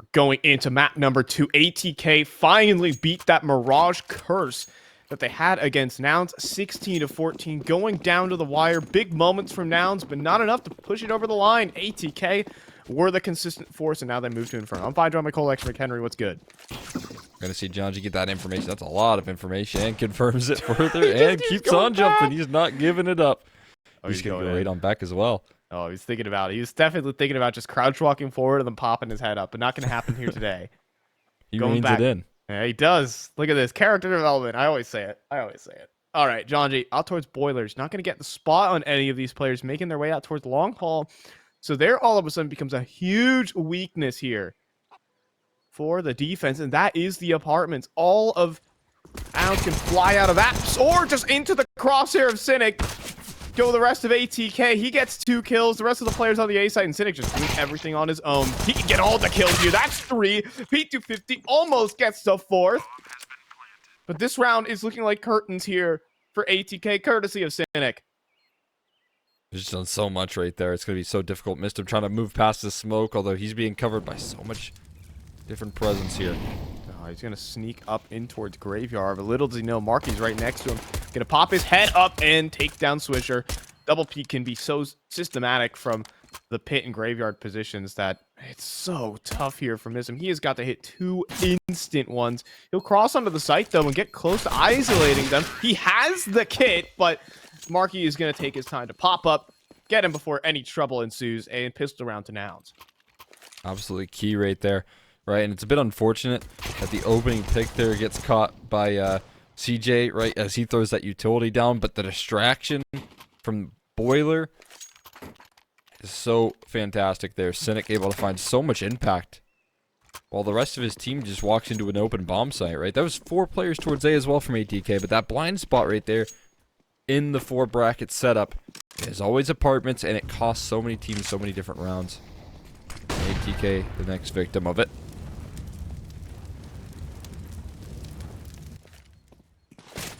We're going into map number 2. ATK finally beat that Mirage curse that they had against Nouns, 16-14, going down to the wire. Big moments from Nouns, but not enough to push it over the line. ATK were the consistent force, and now they move to Inferno. I'm fine, John McCole, Henry. What's good? Gonna see Jonji get that information. That's a lot of information, and confirms it further, and keeps on jumping. He's not giving it up. He's gonna go right on back as well. Oh, he's thinking about it. He's definitely thinking about just crouch walking forward and then popping his head up, but not gonna happen here today. He reins it in. Yeah, he does. Look at this character development. I always say it. All right, Jonji, out towards Boilers. Not gonna get the spot on any of these players making their way out towards the long haul. So there all of a sudden becomes a huge weakness here for the defense, and that is the apartments. All of Nouns can fly out of apps or just into the crosshair of Cynic. Go the rest of ATK. He gets 2 kills. The rest of the players on the A side, and Cynic just doing everything on his own. He can get all the kills here. That's 3. P250 almost gets to 4th. But this round is looking like curtains here for ATK, courtesy of Cynic. He's just done so much right there. It's going to be so difficult. MisteM trying to move past the smoke, although he's being covered by so much different presence here. Oh, he's going to sneak up in towards Graveyard, but little does he know Marky's right next to him. Going to pop his head up and take down Swisher. Double peek can be so systematic from the pit and Graveyard positions that it's so tough here for MisteM. He has got to hit 2 instant ones. He'll cross onto the site, though, and get close to isolating them. He has the kit, but MarKE is going to take his time to pop up, get him before any trouble ensues, and pistol round to Nouns. Absolutely key right there. Right, and it's a bit unfortunate that the opening pick there gets caught by CJ, right, as he throws that utility down, but the distraction from Boiler is so fantastic there. Cynic able to find so much impact, while the rest of his team just walks into an open bomb site, right? That was 4 players towards A as well from ATK, but that blind spot right there in the 4 bracket setup is always apartments, and it costs so many teams so many different rounds. ATK, the next victim of it.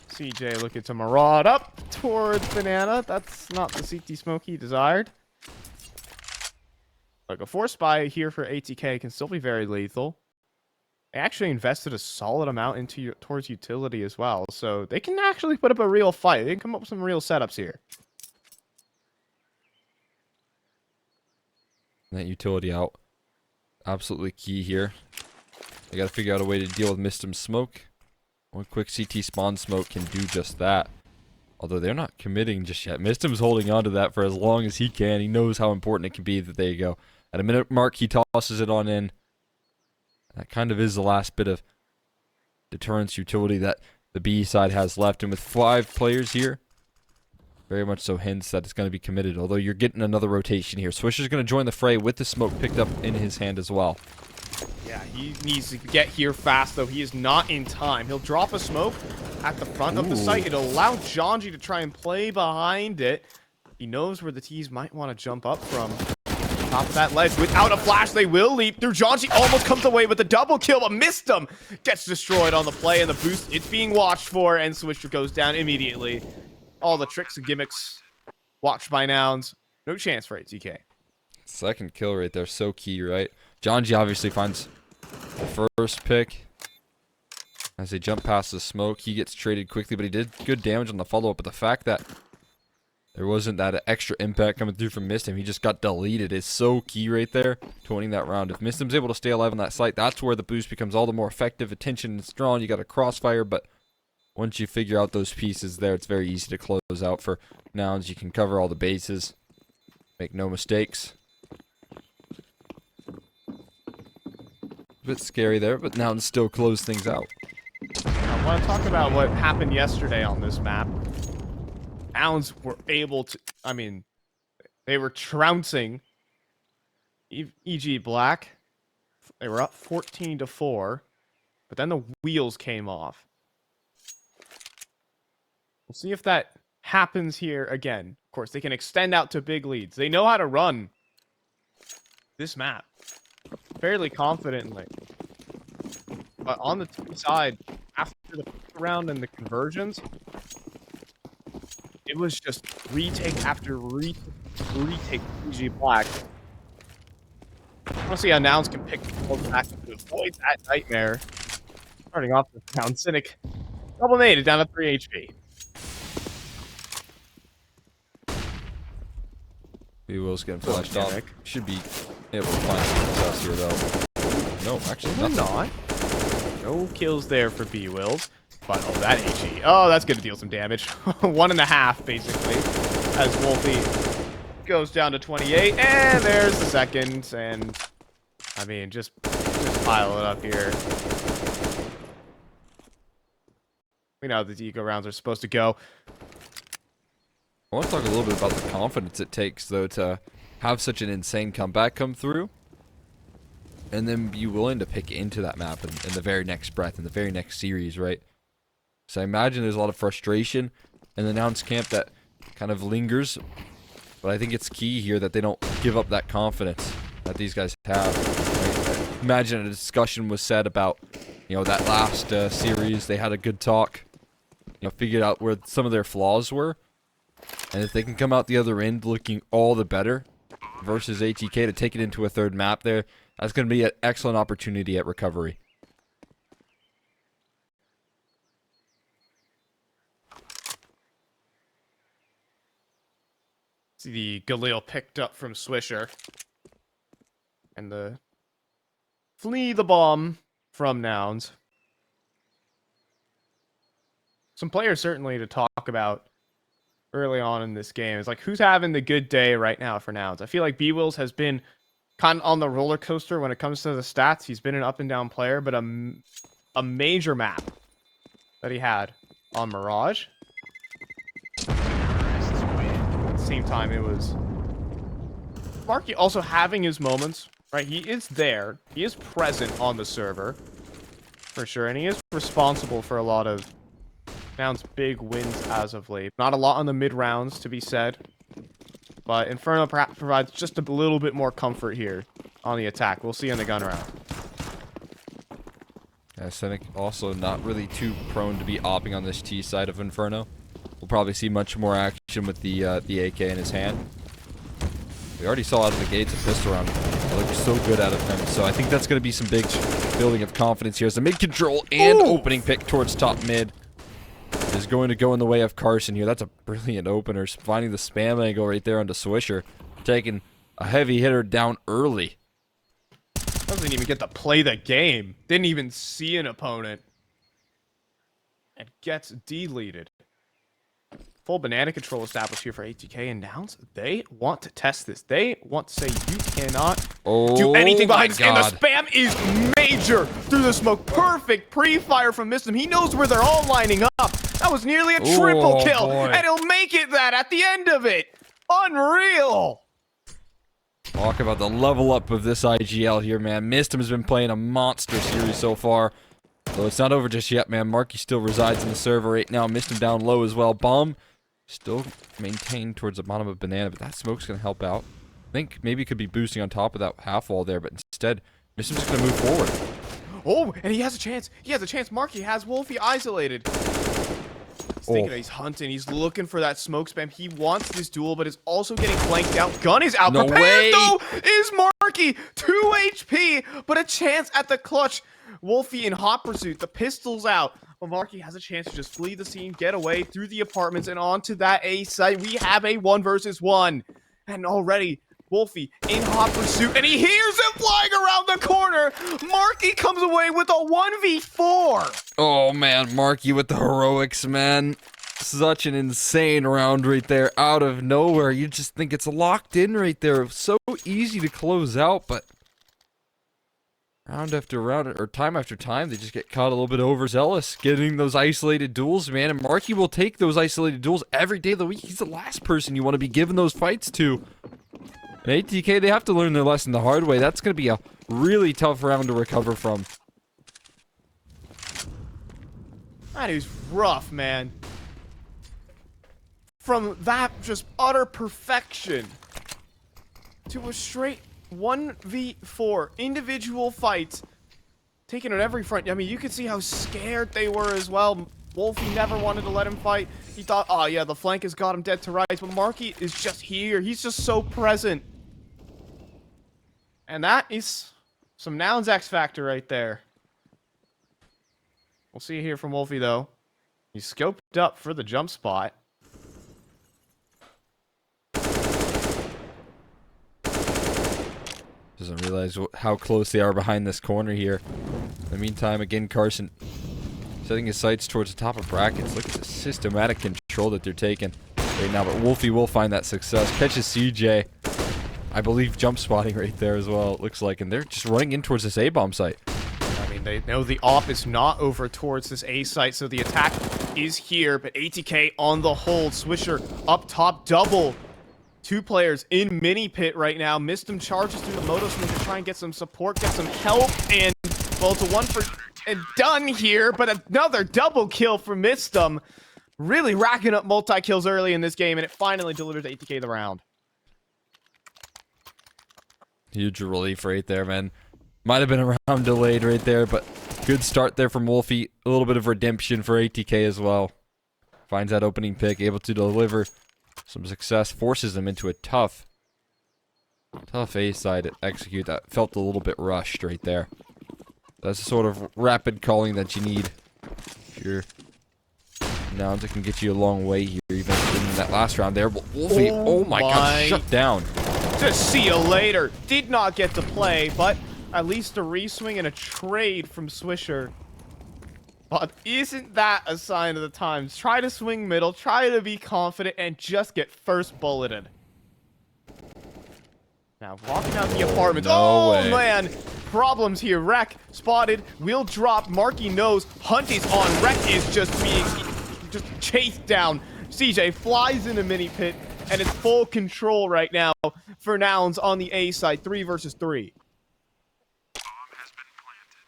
CJ looking to maraud up towards Banana. That's not the CT smoke he desired. Like a force spy here for ATK can still be very lethal. They actually invested a solid amount into towards utility as well, so they can actually put up a real fight. They can come up with some real setups here. That utility out, absolutely key here. They got to figure out a way to deal with MisteM smoke. One quick CT spawn smoke can do just that. Although they're not committing just yet. MisteM's holding on to that for as long as he can. He knows how important it can be. That there you go. At a minute mark, he tosses it on in. That kind of is the last bit of deterrence utility that the B side has left. And with 5 players here, very much so hints that it's going to be committed. Although you're getting another rotation here. Swisher's going to join the fray with the smoke picked up in his hand as well. Yeah, he needs to get here fast, though. He is not in time. He'll drop a smoke at the front of the site. It'll allow Jonji to try and play behind it. He knows where the T's might want to jump up from. Top of that ledge. Without a flash, they will leap through. Jonji almost comes away with a double kill, but MisteM gets destroyed on the play, and the boost, it's being watched for, and Swisher goes down immediately. All the tricks and gimmicks watched by Nouns. No chance for ATK. Second kill right there. So key, right? Jonji obviously finds the first pick. As they jump past the smoke, he gets traded quickly, but he did good damage on the follow-up. But the fact that there wasn't that extra impact coming through from MisteM, he just got deleted, is so key right there to winning that round. If MisteM's able to stay alive on that site, that's where the boost becomes all the more effective. Attention is drawn, you got a crossfire, but once you figure out those pieces there, it's very easy to close out for Nouns. You can cover all the bases, make no mistakes. A bit scary there, but Nouns still close things out. I want to talk about what happened yesterday on this map. Nouns were able to, they were trouncing EG Black. They were up 14-4, but then the wheels came off. We'll see if that happens here again. Of course, they can extend out to big leads. They know how to run this map fairly confidently. But on the team side, after the round and the conversions, it was just retake after retake EG Black. We'll see how Nouns can pick the ball back to avoid that nightmare. Starting off with Nouns Cynic. Double naded down to 3 HP. BWill's getting flashed off. Should be able to find some success here, though. No, actually, nothing. Not. No kills there for BWills. But, oh, that HE. Oh, that's going to deal some damage. 1.5, basically. As Wolfie goes down to 28. And there's the second. And, I mean, just pile it up here. We know how the eco rounds are supposed to go. I want to talk a little bit about the confidence it takes, though, to have such an insane comeback come through. And then be willing to pick into that map in the very next breath, in the very next series, right? So I imagine there's a lot of frustration in the Nouns camp that kind of lingers. But I think it's key here that they don't give up that confidence that these guys have. Right? Imagine a discussion was said about, you know, that last series. They had a good talk, you know, figured out where some of their flaws were. And if they can come out the other end looking all the better versus Atk to take it into a third map there, that's going to be an excellent opportunity at recovery. See the Galil picked up from Swisher. And the Flee the Bomb from Nouns. Some players certainly to talk about early on in this game. It's like, who's having the good day right now for Nouns? I feel like BWills has been kind of on the roller coaster when it comes to the stats. He's been an up and down player, but a major map that he had on Mirage. At the same time, it was MarKE also having his moments, right? He is there. He is present on the server, for sure, and he is responsible for a lot of Nouns' big wins as of late. Not a lot on the mid rounds, to be said. But Inferno perhaps provides just a little bit more comfort here on the attack. We'll see in the gun round. Yeah, Cynic also not really too prone to be opping on this T side of Inferno. We'll probably see much more action with the AK in his hand. We already saw out of the gates a pistol round. It looked so good out of him. So I think that's going to be some big building of confidence here. As the mid control and opening pick towards top mid is going to go in the way of Carson here. That's a brilliant opener. Finding the spam angle right there onto Swisher. Taking a heavy hitter down early. Doesn't even get to play the game. Didn't even see an opponent. And gets deleted. Full banana control established here for Atk and Nouns. They want to test this. They want to say you cannot do anything behind this. And the spam is major through the smoke. Perfect pre-fire from MisteM. He knows where they're all lining up. That was nearly a triple kill. Boy. And he'll make it that at the end of it. Unreal. Talk about the level up of this IGL here, man. MisteM has been playing a monster series so far. So it's not over just yet, man. MarKE still resides in the server right now. MisteM down low as well. Bomb still maintained towards the bottom of banana, but that smoke's going to help out. I think maybe he could be boosting on top of that half wall there, but instead, MisteM's just going to move forward. Oh, and he has a chance. He has a chance. MarKE has Wolfie isolated. He's thinking that he's hunting. He's looking for that smoke spam. He wants this duel, but is also getting flanked out. Gun is out. No way. Though, is MarKE. 2 HP, but a chance at the clutch. Wolfie in hot pursuit. The pistol's out. But MarKE has a chance to just flee the scene, get away through the apartments, and onto that A site. We have a 1 versus 1. And already, Wolfie in hot pursuit, and he hears him flying around the corner. MarKE comes away with a 1v4. Oh, man. MarKE with the heroics, man. Such an insane round right there. Out of nowhere. You just think it's locked in right there. So easy to close out, but round after round, or time after time, they just get caught a little bit overzealous, getting those isolated duels, man. And MarKE will take those isolated duels every day of the week. He's the last person you want to be giving those fights to. And Atk, they have to learn their lesson the hard way. That's going to be a really tough round to recover from. That is rough, man. From that just utter perfection to a straight 1v4 individual fights taken on every front. I mean, you could see how scared they were as well. Wolfie never wanted to let him fight. He thought, oh yeah, the flank has got him dead to rights, but MarKE is just here. He's just so present. And that is some Nouns X Factor right there. We'll see here from Wolfie, though. He's scoped up for the jump spot. Doesn't realize how close they are behind this corner here. In the meantime, again, Carson setting his sights towards the top of brackets. Look at the systematic control that they're taking right now. But Wolfie will find that success. Catches CJ. I believe jump spotting right there as well, it looks like. And they're just running in towards this A-bomb site. I mean, they know the op is not over towards this A site, so the attack is here. But ATK on the hold. Swisher up top, double. 2 players in mini pit right now. MisteM charges through the moto swing to try and get some support, get some help, and well, it's a 1 for and done here, but another double kill for MisteM. Really racking up multi-kills early in this game, and it finally delivers ATK the round. Huge relief right there, man. Might have been a round delayed right there, but good start there from Wolfie. A little bit of redemption for ATK as well. Finds that opening pick, able to deliver some success, forces them into a tough A side to execute. That felt a little bit rushed right there. That's the sort of rapid calling that you need. Sure. Nouns, it can get you a long way here, even in that last round there. But Wolfie, oh my god, shut down. Just see you later. Did not get to play, but at least a reswing and a trade from Swisher. But isn't that a sign of the times? Try to swing middle, try to be confident, and just get first bulleted. Now, walking out the apartments. No way. Man. Problems here. Reck spotted. Will drop. MarKE knows. Hunt is on. Reck is just being chased down. CJ flies in a mini pit, and it's full control right now for Nouns on the A side. 3 versus 3.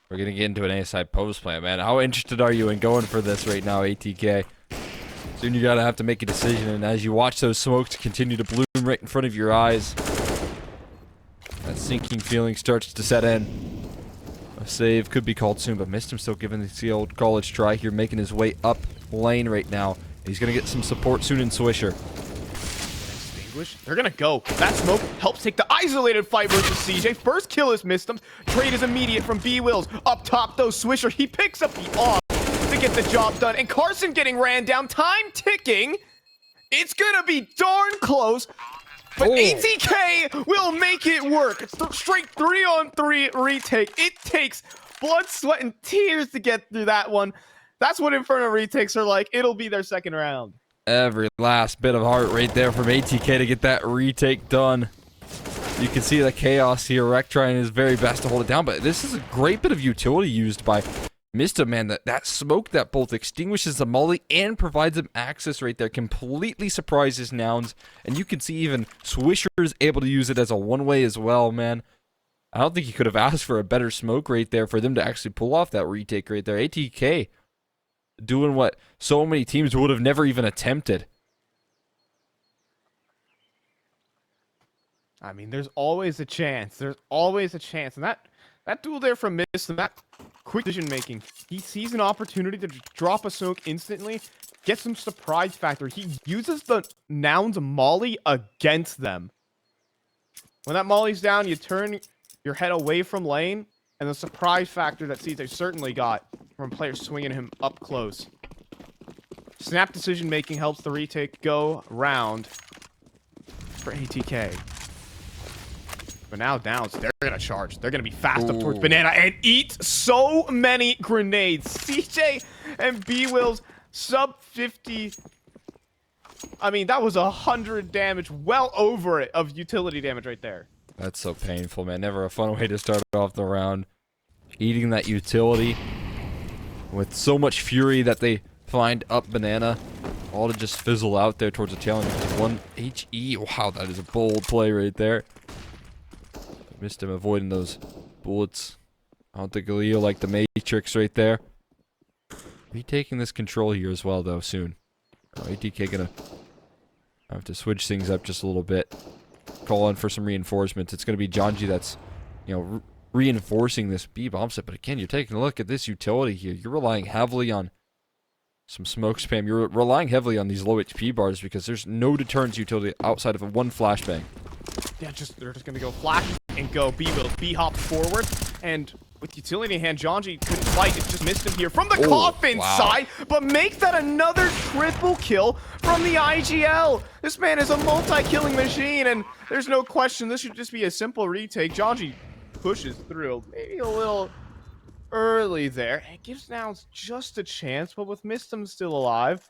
We're going to get into an A side post plant, man. How interested are you in going for this right now, ATK? Soon you're going to have to make a decision, and as you watch those smokes continue to bloom right in front of your eyes, that sinking feeling starts to set in. A save could be called soon, but MisteM still giving the old college try here, making his way up lane right now. He's going to get some support soon in Swisher. They're gonna go. That smoke helps take the isolated fight versus CJ. First kill is MisteM. Trade is immediate from Nwills. Up top, though, Swisher, he picks up the off to get the job done. And Carson getting ran down. Time ticking. It's gonna be darn close. But ATK will make it work. It's straight 3-on-3 retake. It takes blood, sweat, and tears to get through that one. That's what Inferno retakes are like. It'll be their second round. Every last bit of heart right there from ATK to get that retake done. You can see the chaos here. Reck trying his very best to hold it down, but this is a great bit of utility used by MisteM, man. That smoke that both extinguishes the molly and provides them access right there completely surprises Nouns, and you can see even Swisher is able to use it as a one-way as well, man. I don't think you could have asked for a better smoke right there for them to actually pull off that retake right there. ATK doing what so many teams would have never even attempted. I mean, there's always a chance. There's always a chance. And that duel there from MisteM, that quick decision making. He sees an opportunity to drop a smoke instantly, get some surprise factor. He uses the Nouns molly against them. When that molly's down, you turn your head away from lane, and the surprise factor that CJ certainly got from players swinging him up close. Snap decision making helps the retake go round for ATK. But now Nouns, they're gonna charge. They're gonna be fast up towards Banana and eat so many grenades. CJ and Nwills sub 50. I mean, that was 100 damage, well over it, of utility damage right there. That's so painful, man. Never a fun way to start off the round. Eating that utility with so much fury that they find up Banana, all to just fizzle out there towards the tail end. 1 HE. Wow, that is a bold play right there. MisteM avoiding those bullets. I don't think Leo like the Matrix right there. Retaking this control here as well, though, soon. ATK gonna have to switch things up just a little bit. Call in for some reinforcements. It's gonna be Janji that's, you know, reinforcing this B-bomb set. But again, you're taking a look at this utility here. You're relying heavily on some smoke spam. You're relying heavily on these low HP bars because there's no deterrence utility outside of a one flashbang. Yeah, they're just gonna go flash and go. B-Wills. B hopped forward, and with utility in hand, Jonji couldn't fight. It just missed him here from the coffin side, but makes that another triple kill from the IGL. This man is a multi-killing machine, and there's no question this should just be a simple retake. Jonji pushes through, maybe a little early there. It gives Nouns just a chance, but with MisteM still alive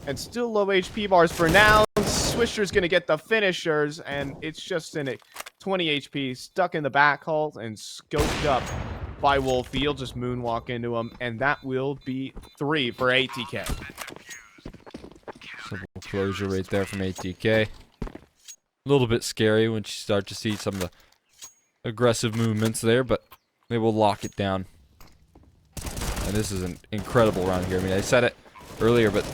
and still low HP bars for Nouns, Swisher's gonna get the finishers, and it's just in it. 20 HP, stuck in the back halt and scoped up by Wolfie. He'll just moonwalk into him, and that will be 3 for ATK. Simple closure right there from ATK. A little bit scary when you start to see some of the aggressive movements there, but they will lock it down. And this is an incredible round here. I mean, I said it earlier, but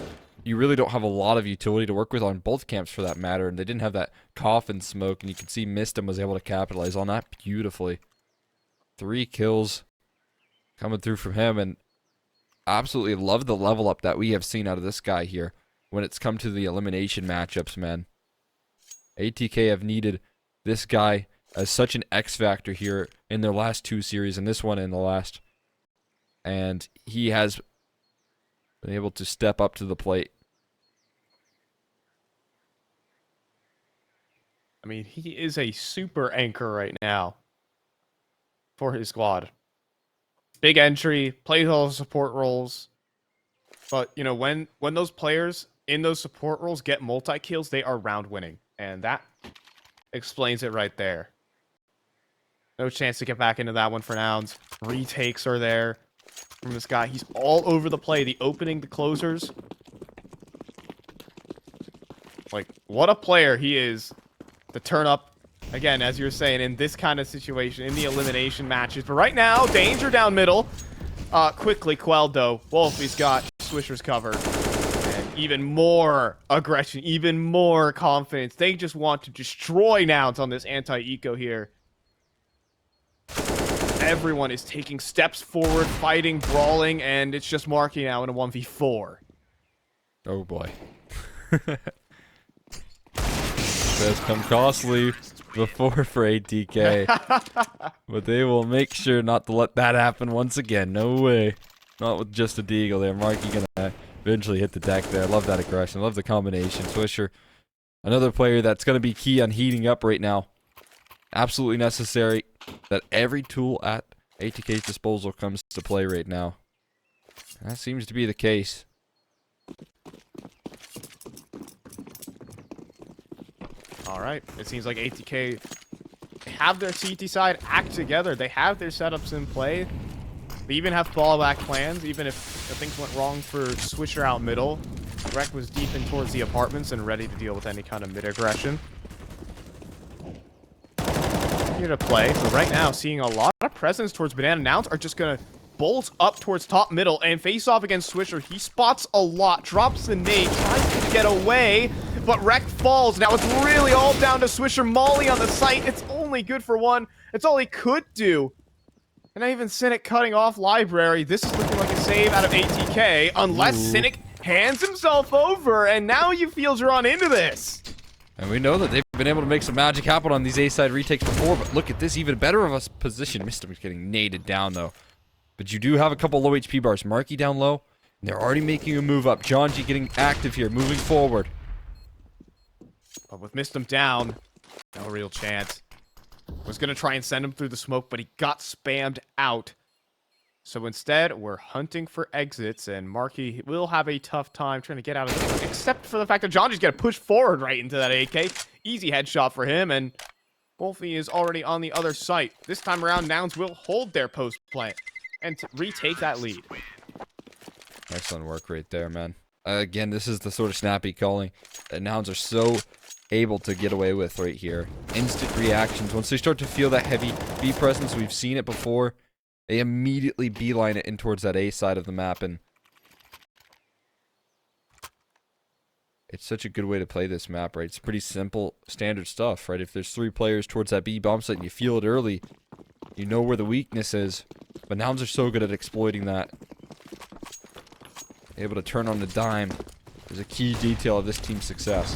you really don't have a lot of utility to work with on both camps for that matter, and they didn't have that coffin smoke, and you can see MisteM was able to capitalize on that beautifully. 3 kills coming through from him, and absolutely love the level up that we have seen out of this guy here when it's come to the elimination matchups, man. ATK have needed this guy as such an X factor here in their last 2 series, and this one in the last, and he has been able to step up to the plate. I mean, he is a super anchor right now for his squad. Big entry, plays all the support roles. But, you know, when those players in those support roles get multi-kills, they are round winning. And that explains it right there. No chance to get back into that one for Nouns. Retakes are there from this guy. He's all over the play. The opening, the closers. Like, what a player he is to turn up, again, as you're saying, in this kind of situation, in the elimination matches. But right now, danger down middle. Quickly quelled, though. Wolfie's got Swisher's covered. And even more aggression, even more confidence. They just want to destroy Nouns on this anti-eco here. Everyone is taking steps forward, fighting, brawling, and it's just MarKE now in a 1v4. Oh boy. That's come costly before for ATK. But they will make sure not to let that happen once again. No way. Not with just a deagle there. MarKE gonna eventually hit the deck there. I love that aggression. I love the combination. Swisher, another player that's gonna be key on heating up right now. Absolutely necessary that every tool at ATK's disposal comes to play right now. That seems to be the case. Alright, it seems like ATK have their CT side act together. They have their setups in play. They even have fallback plans, even if things went wrong for Swisher out middle. Reck was deep in towards the apartments and ready to deal with any kind of mid-aggression. Here to play, but right now seeing a lot of presence towards Banana. Nouns are just gonna bolt up towards top middle and face off against Swisher. He spots a lot, drops the nade, tries to get away, but Reck falls. Now it's really all down to Swisher. Molly on the site. It's only good for one. It's all he could do. And I even Cynic cutting off Library. This is looking like a save out of ATK, unless Cynic hands himself over, and now you feel drawn into this. And we know that they've been able to make some magic happen on these A-side retakes before, but look at this, even better of a position. MisteM is getting naded down, though. But you do have a couple low HP bars. MarKE down low, and they're already making a move up. Jonji getting active here, moving forward. But with MisteM down, no real chance. Was going to try and send him through the smoke, but he got spammed out. So instead, we're hunting for exits, and MarKE will have a tough time trying to get out of this, except for the fact that Jonji's going to push forward right into that AK. Easy headshot for him, and Wolfie is already on the other site. This time around, Nouns will hold their post plant and retake that lead. Excellent work right there, man. Again, this is the sort of snappy calling that Nouns are so able to get away with right here. Instant reactions. Once they start to feel that heavy B presence, we've seen it before, they immediately beeline it in towards that A side of the map, and it's such a good way to play this map, right? It's pretty simple, standard stuff, right? If there's 3 players towards that B bomb site and you feel it early, you know where the weakness is. But Nouns are so good at exploiting that. Able to turn on the dime is a key detail of this team's success.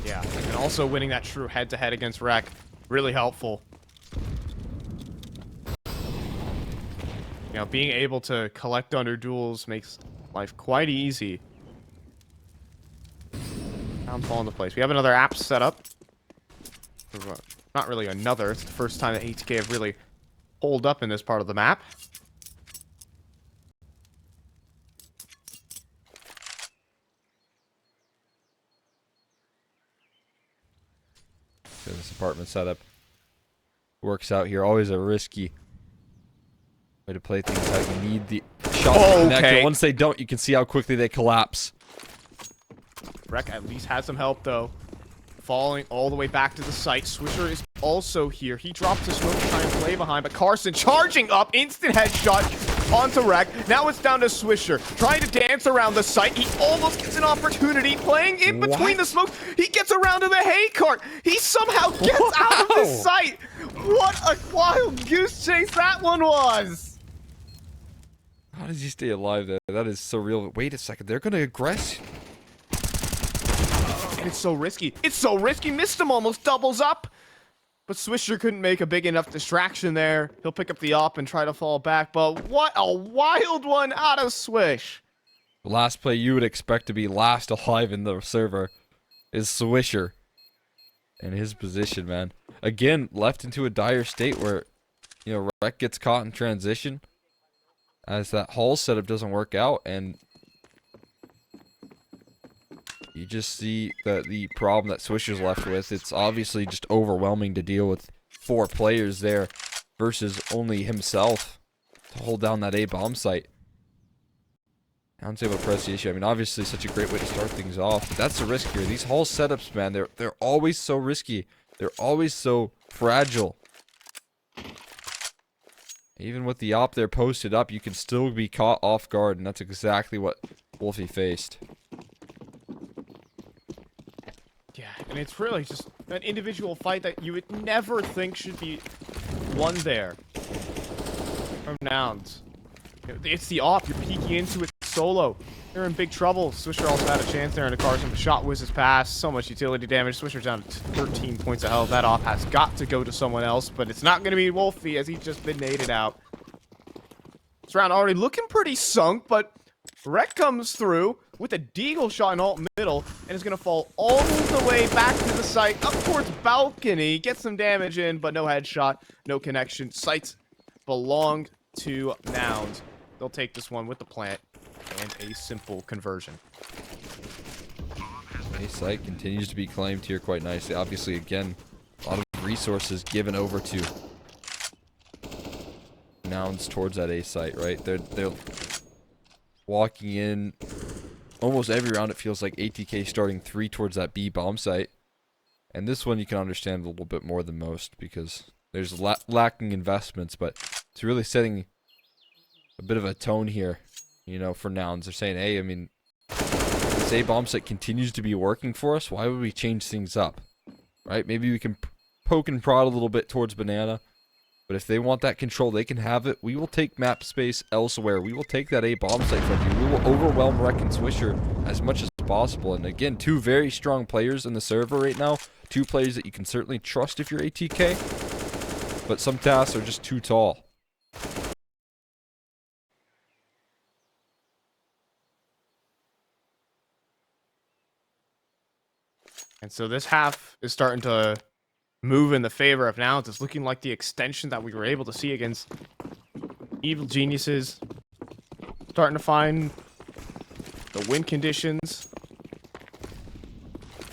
Yeah, and also winning that true head-to-head against Reck really helpful. You know, being able to collect under duels makes life quite easy. Sounds fall into place. We have another app set up. Not really another. It's the first time that Atk have really holed up in this part of the map. So this apartment setup works out here. Always a risky way to play things out. You need the shot to connect. And once they don't, you can see how quickly they collapse. Reck at least has some help, though. Falling all the way back to the site. Swisher is also here. He drops his smoke to try and play behind, but Carson charging up. Instant headshot onto Reck. Now it's down to Swisher. Trying to dance around the site. He almost gets an opportunity. Playing in between the smoke. He gets around to the hay cart. He somehow gets out of the site. What a wild goose chase that one was. How does he stay alive there? That is surreal. Wait a second. They're going to aggress. And it's so risky. It's so risky. MisteM almost doubles up. But Swisher couldn't make a big enough distraction there. He'll pick up the op and try to fall back. But what a wild one out of Swish. The last play you would expect to be last alive in the server is Swisher. And his position, man. Again, left into a dire state where, you know, Reck gets caught in transition. As that hall setup doesn't work out, and you just see the problem that Swisher's left with. It's obviously just overwhelming to deal with 4 players there versus only himself to hold down that A bomb site. Nouns able to press the issue. I mean, obviously such a great way to start things off, but that's the risk here. These hall setups, man, they're always so risky. They're always so fragile. Even with the op there posted up, you can still be caught off guard, and that's exactly what Wolfie faced. Yeah, and it's really just an individual fight that you would never think should be won there from Nouns. It's the op. You're peeking into it solo. They're in big trouble. Swisher also had a chance there, and Carson shot whizzes past. So much utility damage. Swisher's down to 13 points of health. That op has got to go to someone else, but it's not going to be Wolfie as he's just been naded out. This round already looking pretty sunk, but Reck comes through with a deagle shot in alt middle and is going to fall all the way back to the site, up towards balcony. Gets some damage in, but no headshot, no connection. Sites belong to Nouns. They'll take this one with the plant and a simple conversion. A site continues to be claimed here quite nicely. Obviously, again, a lot of resources given over to Nouns towards that A site, right? They're walking in almost every round. It feels like Atk starting 3 towards that B bomb site, and this one you can understand a little bit more than most because there's lacking investments, but it's really setting a bit of a tone here, you know, for Nouns. They're saying, hey, I mean, this A bomb site continues to be working for us. Why would we change things up, right? Maybe we can poke and prod a little bit towards Banana. But if they want that control, they can have it. We will take map space elsewhere. We will take that A bomb site from you. We will overwhelm Reck and Swisher as much as possible. And again, 2 very strong players in the server right now. 2 players that you can certainly trust if you're Atk. But some tasks are just too tall. And so this half is starting to move in the favor of Nouns. It's looking like the extension that we were able to see against Evil Geniuses. Starting to find the win conditions.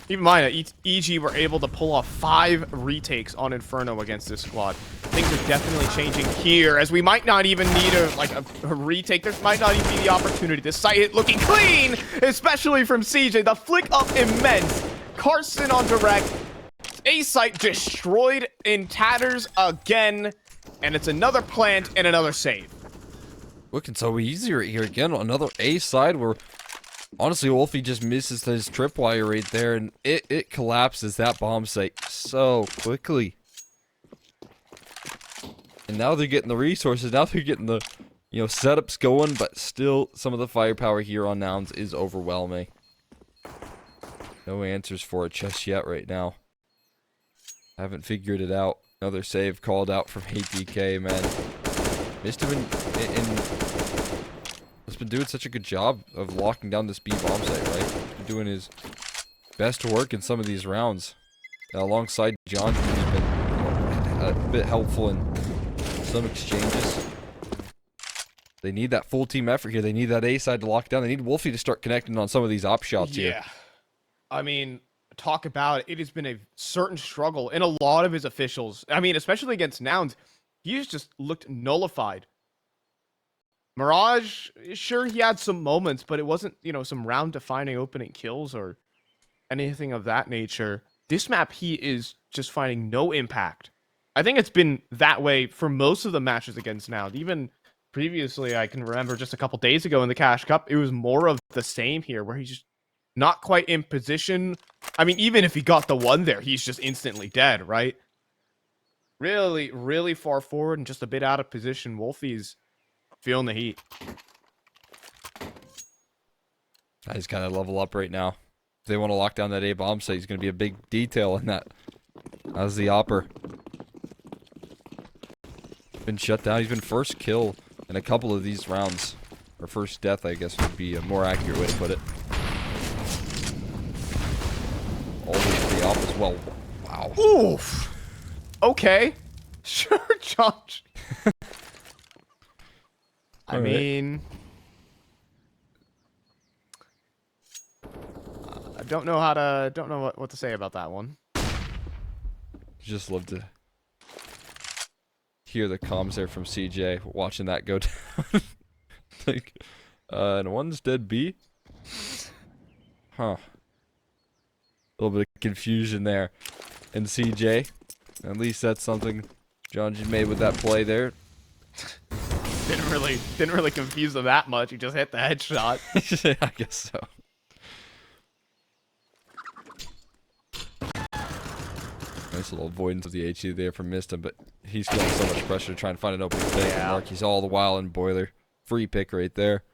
Keep in mind, EG were able to pull off 5 retakes on Inferno against this squad. Things are definitely changing here, as we might not even need a retake. There might not even be the opportunity. This site hit looking clean, especially from CJ. The flick up immense. Carson on direct. A site destroyed in tatters again, and it's another plant and another save. Looking so easy right here again. Another A side where, honestly, Wolfie just misses his tripwire right there, and it collapses that bomb site so quickly. And now they're getting the resources. Now they're getting the, you know, setups going, but still some of the firepower here on Nouns is overwhelming. No answers for it just yet right now. haven't figured it out. Another save called out from Atk, man. MisteM has been doing such a good job of locking down this B bomb site, right? He's been doing his best work in some of these rounds. Alongside John, he's been a bit helpful in some exchanges. They need that full team effort here. They need that A side to lock down. They need Wolfie to start connecting on some of these op shots here. Yeah. I mean, talk about it. It has been a certain struggle in a lot of his officials. I mean, especially against Nouns. He's just looked nullified. Mirage, sure, he had some moments, but it wasn't, you know, some round-defining opening kills or anything of that nature. This map, he is just finding no impact. I think it's been that way for most of the matches against Nouns. Even previously, I can remember just a couple days ago in the Cash Cup, it was more of the same here, where he's just not quite in position. I mean, even if he got the one there, he's just instantly dead, right? Really, really far forward and just a bit out of position. Wolfie's feeling the heat. He's kind of level up right now. If they want to lock down that A bomb site, he's going to be a big detail in that. As the opper. Been shut down. He's been first kill in a couple of these rounds. Or first death, I guess, would be a more accurate way to put it. All the way to the op as well. Wow. Oof. Okay. Sure, Josh. I mean, I don't know what to say about that one. Just love to hear the comms there from CJ watching that go down. Like, and one's dead B. Huh. A little bit of confusion there. And CJ, at least that's something John G made with that play there. Didn't really confuse him that much. He just hit the headshot. I guess so. Nice little avoidance of the HE there from MisteM, but he's feeling so much pressure to try and find an opening pick. Yeah. Marky's all the while in boiler. Free pick right there.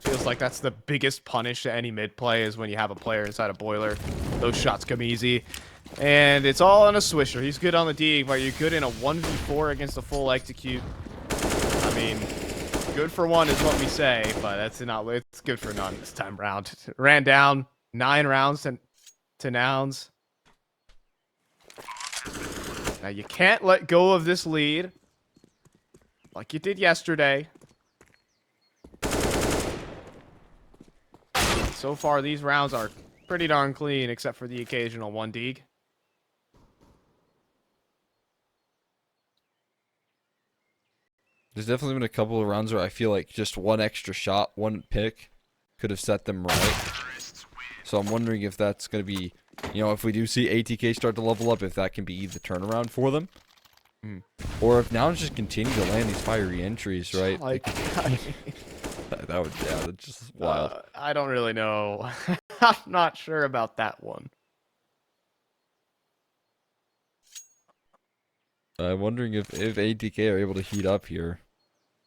Feels like that's the biggest punish to any mid play is when you have a player inside a boiler. Those shots come easy. And it's all on a Swisher. He's good on the D, but you're good in a 1v4 against a full execute. I mean, good for one is what we say, but that's not. It's good for none this time round. Ran down 9 rounds to Nouns. Now you can't let go of this lead like you did yesterday. So far, these rounds are pretty darn clean, except for the occasional 1 dig. There's definitely been a couple of rounds where I feel like just one extra shot, one pick, could have set them right. So I'm wondering if that's going to be, you know, if we do see Atk start to level up, if that can be the turnaround for them. Or if Nouns just continue to land these fiery entries, right? Like, that would, yeah, that's just wild. I don't really know. I'm not sure about that one. I'm wondering if Atk are able to heat up here.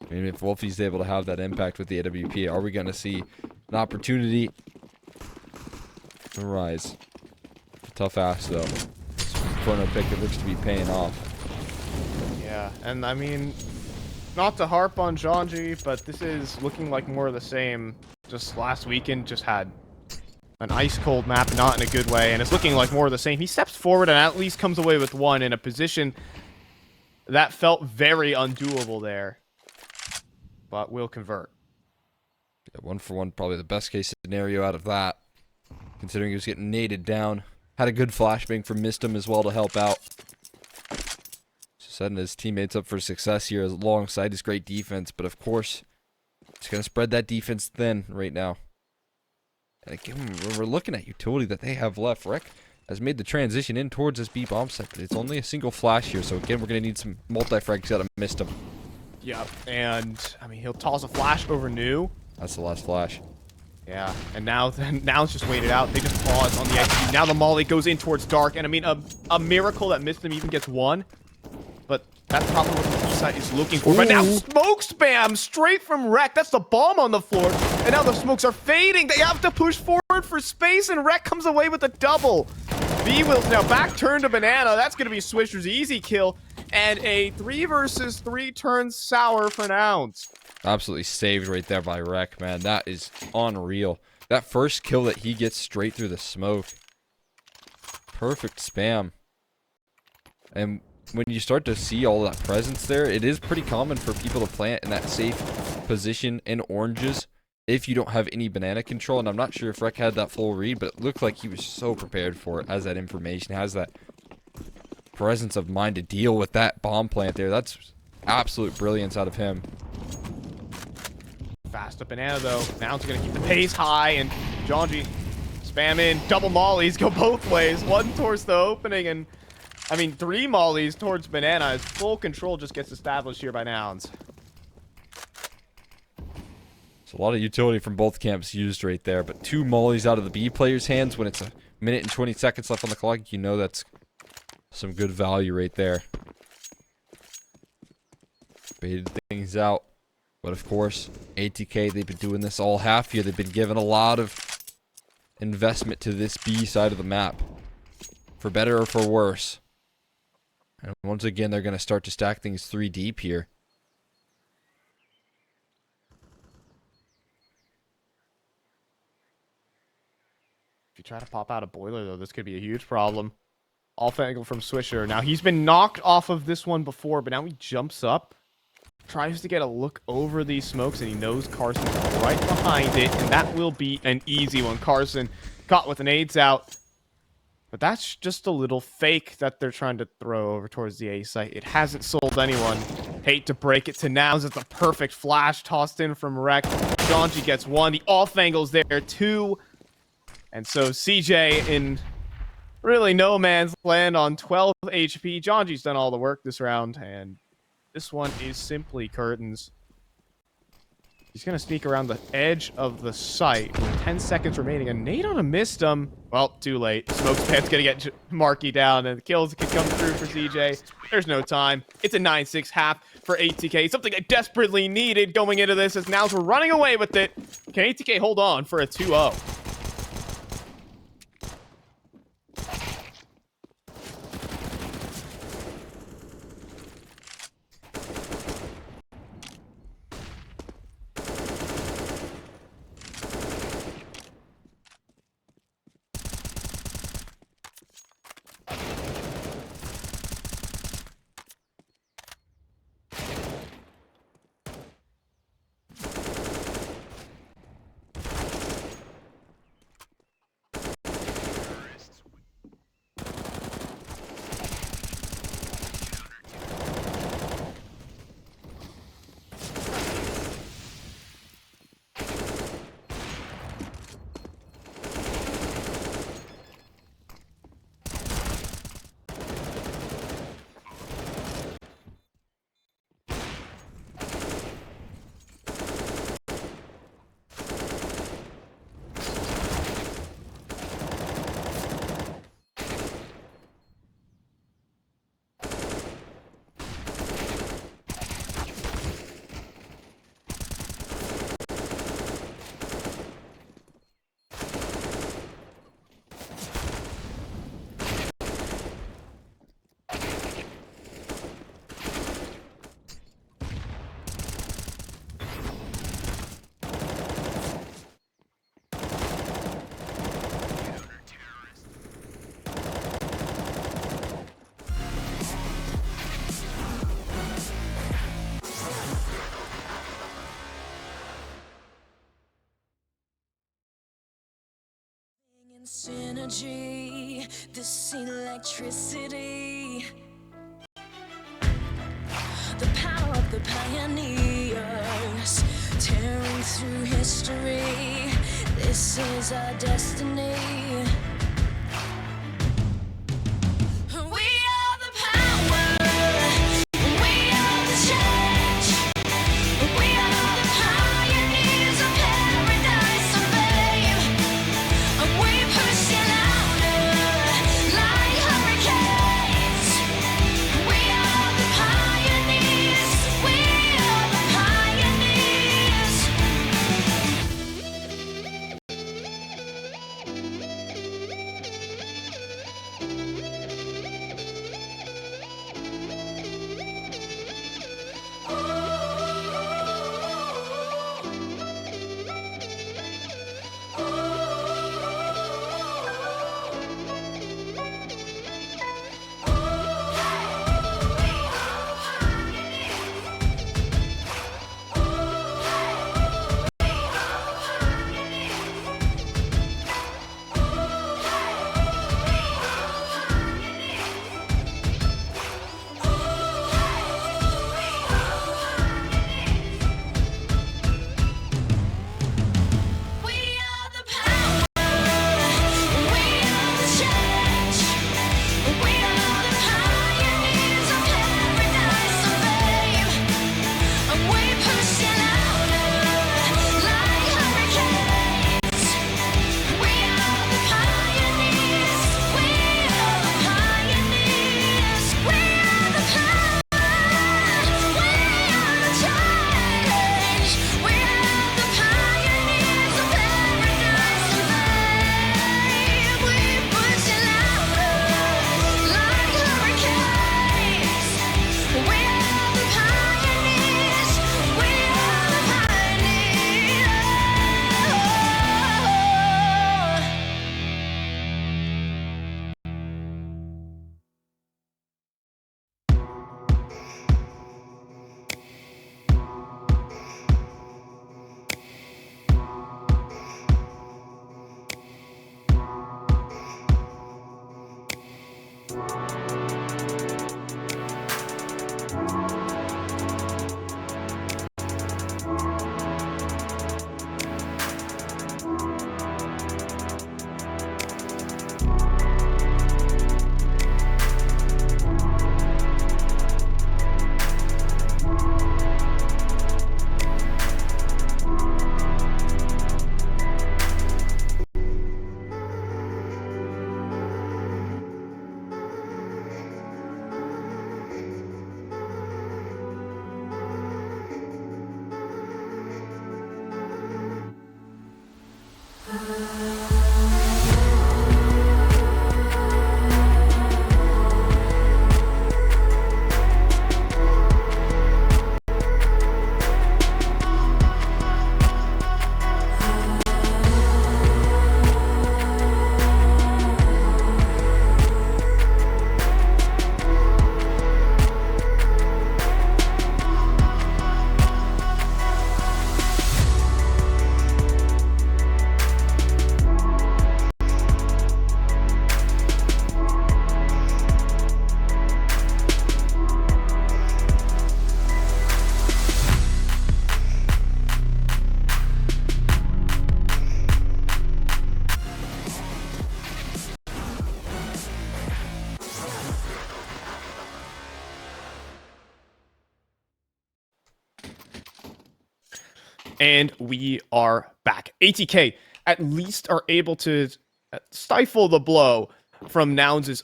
I mean, if Wolfie's able to have that impact with the AWP, are we going to see an opportunity to rise? Tough ass, though. Inferno pick, it looks to be paying off. Yeah, and I mean, not to harp on Janji, but this is looking like more of the same. Just last weekend, just had an ice-cold map, not in a good way, and it's looking like more of the same. He steps forward and at least comes away with one in a position that felt very undoable there. But will convert. Yeah, 1 for 1, probably the best case scenario out of that. Considering he was getting naded down. Had a good flashbang from MisteM as well to help out. Setting his teammates up for success here alongside his great defense. But of course, it's going to spread that defense thin right now. And again, we're looking at utility that they have left. Reck has made the transition in towards this B bomb set, but it's only a single flash here. So again, we're going to need some multi-frags out of MisteM. Yep, and I mean, he'll toss a flash over New. That's the last flash. Yeah, and now it's just waited out. They just pause on the edge. Now the molly goes in towards Dark, and I mean, a miracle that MisteM even gets one. But that's probably what the side is looking for. But now smoke spam straight from Reck. That's the bomb on the floor. And now the smokes are fading. They have to push forward for space, and Reck comes away with a double. Nounsbwills now back turn to Banana. That's going to be Swisher's easy kill. And a 3 versus 3 turns sour for Nouns. Absolutely saved right there by Reck, man. That is unreal. That first kill that he gets straight through the smoke. Perfect spam. And when you start to see all that presence there, it is pretty common for people to plant in that safe position in oranges if you don't have any banana control. And I'm not sure if Reck had that full read, but it looked like he was so prepared for it. Has that information, has that presence of mind to deal with that bomb plant there. That's absolute brilliance out of him. Fast up Banana though. Nouns are going to keep the pace high, and Jonji spam in. Double mollies go both ways. One towards the opening, and I mean 3 mollies towards Banana as full control just gets established here by Nouns. It's a lot of utility from both camps used right there, but 2 mollies out of the B player's hands when it's a minute and 20 seconds left on the clock, you know that's some good value right there. Baited things out. But of course, Atk, they've been doing this all half year. They've been given a lot of investment to this B side of the map. For better or for worse. And once again, they're going to start to stack things 3 deep here. If you try to pop out a boiler though, this could be a huge problem. Off angle from Swisher. Now he's been knocked off of this one before, but now he jumps up. Tries to get a look over these smokes, and he knows Carson's right behind it, and that will be an easy one. Carson caught with an AIDS out, but that's just a little fake that they're trying to throw over towards the A site. It hasn't sold anyone. Hate to break it to Nouns. It's a perfect flash tossed in from Reck. Jonji gets 1. The off angle's there 2, and so CJ in really no man's land on 12 HP. Jonji's done all the work this round, and this one is simply curtains. He's going to sneak around the edge of the site with 10 seconds remaining. A nade on a MisteM. Well, too late. Smokespan's going to get NounsMarKE down, and the kills can come through for CJ. There's no time. It's a 9-6 half for Atk. Something I desperately needed going into this, as Nouns were running away with it. Can Atk hold on for a 2-0? Synergy, this electricity, the power of the pioneers, tearing through history. This is our destiny. We are the power. We are the change. We are the pioneers of paradise and fame. We push it louder like hurricanes. We are the pioneers. We are the pioneers. And we are back. ATK at least are able to stifle the blow from Nouns'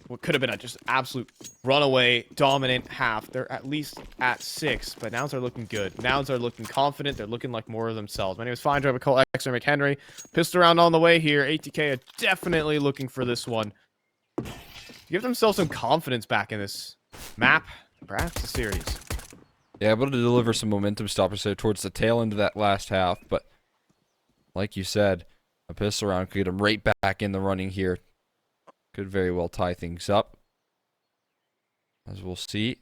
what could have been a just absolute runaway dominant half. They're at least at 6, but Nouns are looking good. Nouns are looking confident. They're looking like more of themselves. My name is Fine Driver Cole X McHenry. Pistol round on the way here. ATK are definitely looking for this one. Give themselves some confidence back in this map, perhaps the series. Yeah, able to deliver some momentum stoppers there towards the tail end of that last half, but like you said, a pistol round could get him right back in the running here. Could very well tie things up, as we'll see.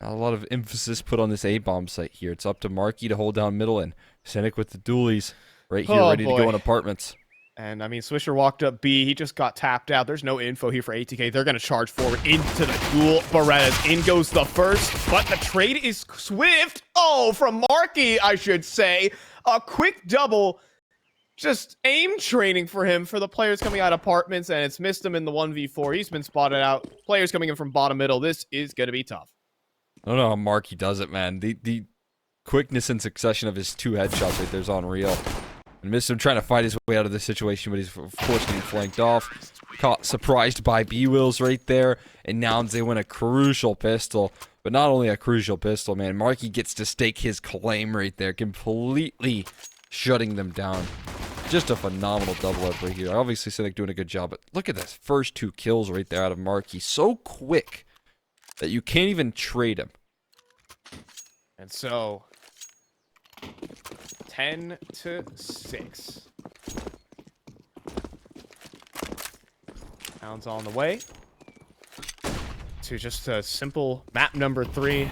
Not a lot of emphasis put on this A-bomb site here. It's up to MarKE to hold down middle, and Cynic with the dualies right here, ready to go in apartments. And, I mean, Swisher walked up B. He just got tapped out. There's no info here for ATK. They're going to charge forward into the duel. Berettas, in goes the first, but the trade is swift. Oh, from MarKE, I should say. A quick double. Just aim training for him for the players coming out of apartments, and it's MisteM in the 1v4. He's been spotted out. Players coming in from bottom middle. This is going to be tough. I don't know how MarKE does it, man. The quickness and succession of his 2 headshots right there is unreal. And MisteM trying to fight his way out of this situation, but he's of course getting flanked off. Caught surprised by Bwills right there, and Nouns, they win a crucial pistol. But not only a crucial pistol, man. MarKE gets to stake his claim right there, completely shutting them down. Just a phenomenal double up right here. Obviously, Cynic doing a good job, but look at this first 2 kills right there out of MarKE. So quick that you can't even trade him. And so, 10-6. Nouns on the way to just a simple map number 3.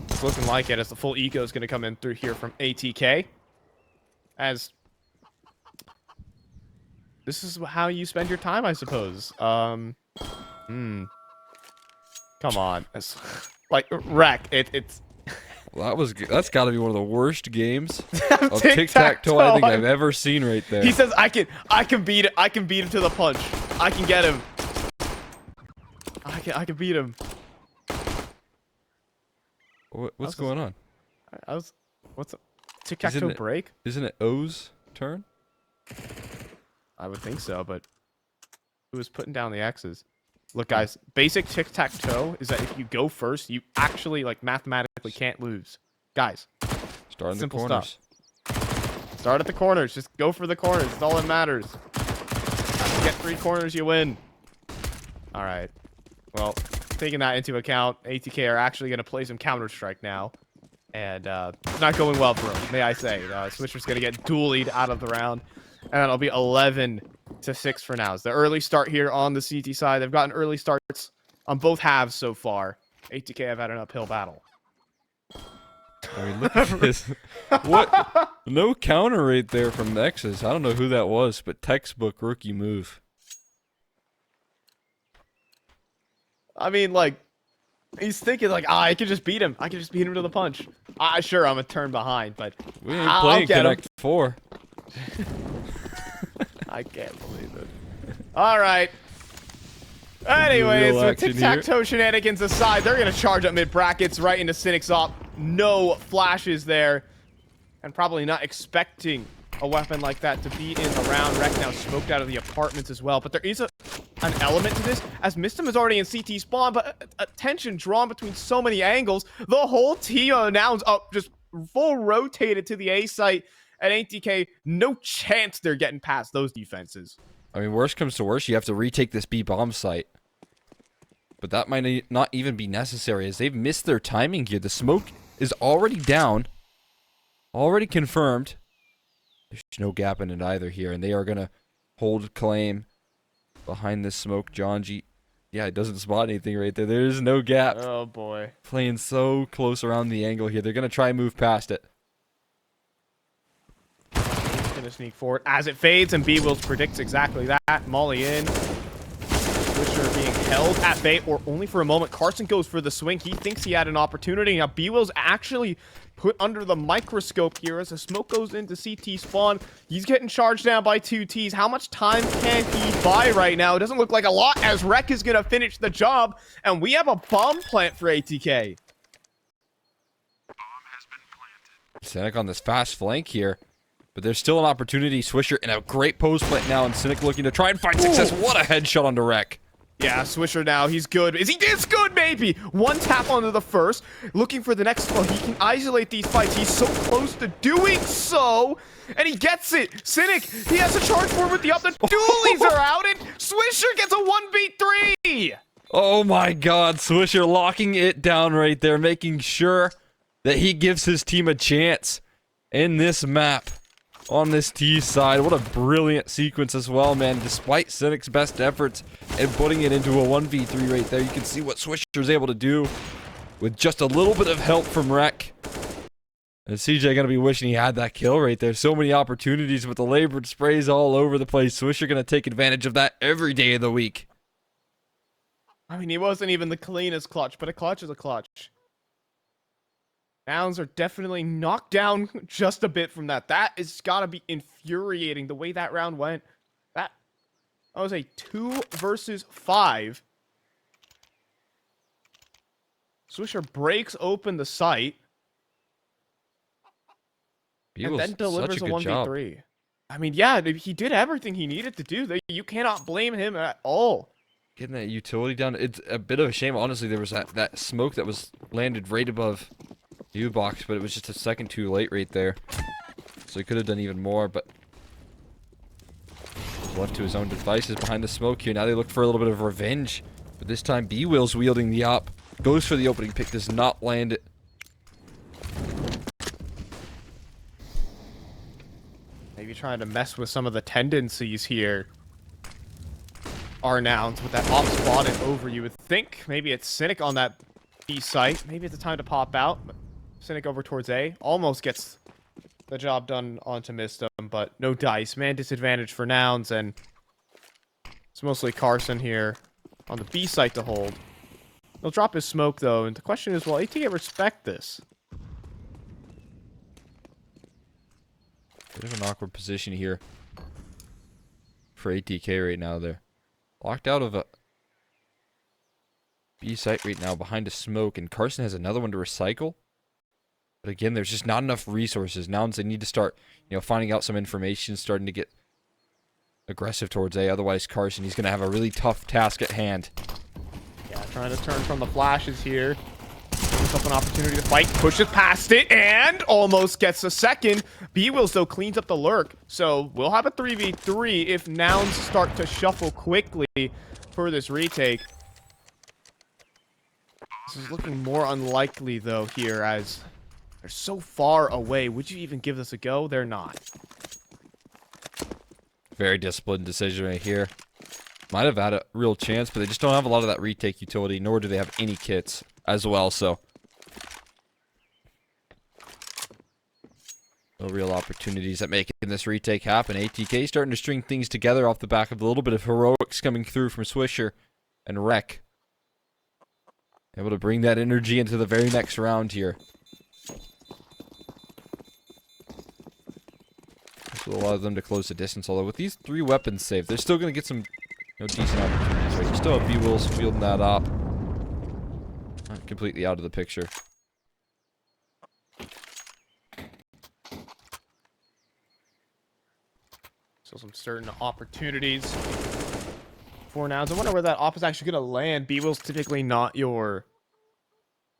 It's looking like it as the full eco is going to come in through here from ATK. As this is how you spend your time, I suppose. Come on. It's, like, Wreck, it's... Well, that's got to be one of the worst games of tic-tac-toe I think I've ever seen right there. He says, I can beat it. I can beat him to the punch. I can get him. I can beat him. What's going on? What's a tic-tac-toe break? Isn't it O's turn? I would think so, but who was putting down the X's? Look, guys, basic tic-tac-toe is that if you go first, you actually, like, mathematically can't lose. Guys, start in the simple corners. Stuff. Start at the corners. Just go for the corners. It's all that matters. If you get 3 corners, you win. All right. Well, taking that into account, ATK are actually going to play some Counter-Strike now. And it's not going well for him, may I say. Swisher's going to get dualied out of the round. And that'll be 11-6 for Nouns. The early start here on the CT side. They've gotten early starts on both halves so far. ATK have had an uphill battle. I mean, look at this. What? No counter right there from the X's. I don't know who that was, but textbook rookie move. I mean, like, he's thinking, like, I could just beat him. I could just beat him to the punch. Sure, I'm a turn behind, but We ain't playing Connect 4. I can't believe it. All right. Anyways, with tic-tac-toe shenanigans aside, they're going to charge up mid-brackets right into Cynic's op. No flashes there. And probably not expecting a weapon like that to be in the round. Wreck now smoked out of the apartments as well. But there is an element to this, as MisteM is already in CT spawn, but attention drawn between so many angles. The whole team of Nouns up just full rotated to the A site. At ATK, no chance they're getting past those defenses. I mean, worst comes to worst, you have to retake this B bomb site. But that might not even be necessary, as they've missed their timing here. The smoke is already down. Already confirmed. There's no gap in it either here, and they are going to hold claim behind this smoke. Jonji, yeah, it doesn't spot anything right there. There is no gap. Oh, boy. Playing so close around the angle here. They're going to try and move past it. Gonna sneak forward as it fades, and Bwills predicts exactly that. Molly in. Swisher being held at bay, or only for a moment. Carson goes for the swing. He thinks he had an opportunity. Now Bwills actually put under the microscope here as the smoke goes into CT spawn. He's getting charged down by 2 Ts. How much time can he buy right now? It doesn't look like a lot, as Wreck is gonna finish the job, and we have a bomb plant for ATK. Cynic on this fast flank here. But there's still an opportunity. Swisher in a great post plant now, and Cynic looking to try and find success. What a headshot onto Reck. Yeah, Swisher now, he's good. Is he this good, maybe? One tap onto the first, looking for the next one. He can isolate these fights. He's so close to doing so, and he gets it. Cynic, he has a charge forward with the up. The dualies are out, and Swisher gets a 1v3. Oh my god, Swisher locking it down right there, making sure that he gives his team a chance in this map. On this T side. What a brilliant sequence as well, man. Despite Cynic's best efforts and putting it into a 1v3 right there, you can see what Swisher's able to do with just a little bit of help from Reck. And CJ gonna be wishing he had that kill right there. So many opportunities with the labored sprays all over the place. Swisher gonna take advantage of that every day of the week. I mean, he wasn't even the cleanest clutch, but a clutch is a clutch. Nouns are definitely knocked down just a bit from that. That has got to be infuriating the way that round went. That was a 2 versus 5. Swisher breaks open the site and then delivers a 1v3. I mean, yeah, he did everything he needed to do. You cannot blame him at all. Getting that utility down. It's a bit of a shame, honestly. There was that smoke that was landed right above U-box, but it was just a second too late right there. So he could have done even more, but was left to his own devices behind the smoke here. Now they look for a little bit of revenge, but this time B-Will's wielding the op. Goes for the opening pick, does not land it. Maybe trying to mess with some of the tendencies here. Are Nouns with that op spotted over, you would think. Maybe it's Cynic on that B site. Maybe it's the time to pop out. Cynic over towards A. Almost gets the job done onto MisteM, but no dice. Man disadvantage for Nouns, and it's mostly Carson here on the B site to hold. He'll drop his smoke, though, and the question is, will Atk respect this? Bit of an awkward position here for Atk right now. They're locked out of a B site right now behind a smoke, and Carson has another one to recycle. But again, there's just not enough resources. Nouns, they need to start, finding out some information, starting to get aggressive towards A. Otherwise, Carson, he's going to have a really tough task at hand. Yeah, trying to turn from the flashes here. Gives up an opportunity to fight, pushes past it, and almost gets a second. B-Wills, though, cleans up the lurk. So we'll have a 3v3 if Nouns start to shuffle quickly for this retake. This is looking more unlikely, though, here, as they're so far away. Would you even give this a go? They're not. Very disciplined decision right here. Might have had a real chance, but they just don't have a lot of that retake utility, nor do they have any kits as well, so no real opportunities at making this retake happen. Atk starting to string things together off the back of a little bit of heroics coming through from Swisher and Reck. Able to bring that energy into the very next round here. So a lot of them to close the distance, although with these 3 weapons saved, they're still going to get some decent opportunities, right? You still have B-Wills fielding that op. Not completely out of the picture. So some certain opportunities for Nouns. I wonder where that op is actually going to land. B-Will's typically not your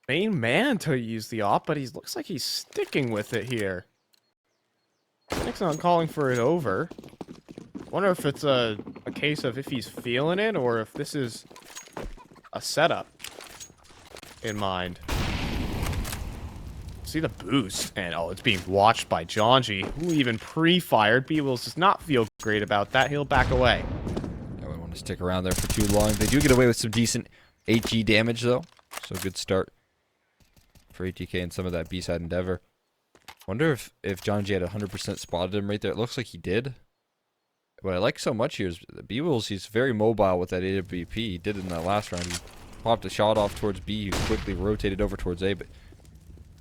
main man to use the op, but he looks like he's sticking with it here. Nick's not calling for it over. Wonder if it's a case of if he's feeling it or if this is a setup in mind. See the boost, and oh, it's being watched by Jonji, who even pre-fired. B-Wills does not feel great about that. He'll back away. I wouldn't want to stick around there for too long. They do get away with some decent HE damage, though. So good start for Atk and some of that B-side endeavor. Wonder if Jonji had 100% spotted him right there. It looks like he did. What I like so much here is the B-Wills, he's very mobile with that AWP. He did it in that last round. He popped a shot off towards B. He quickly rotated over towards A, but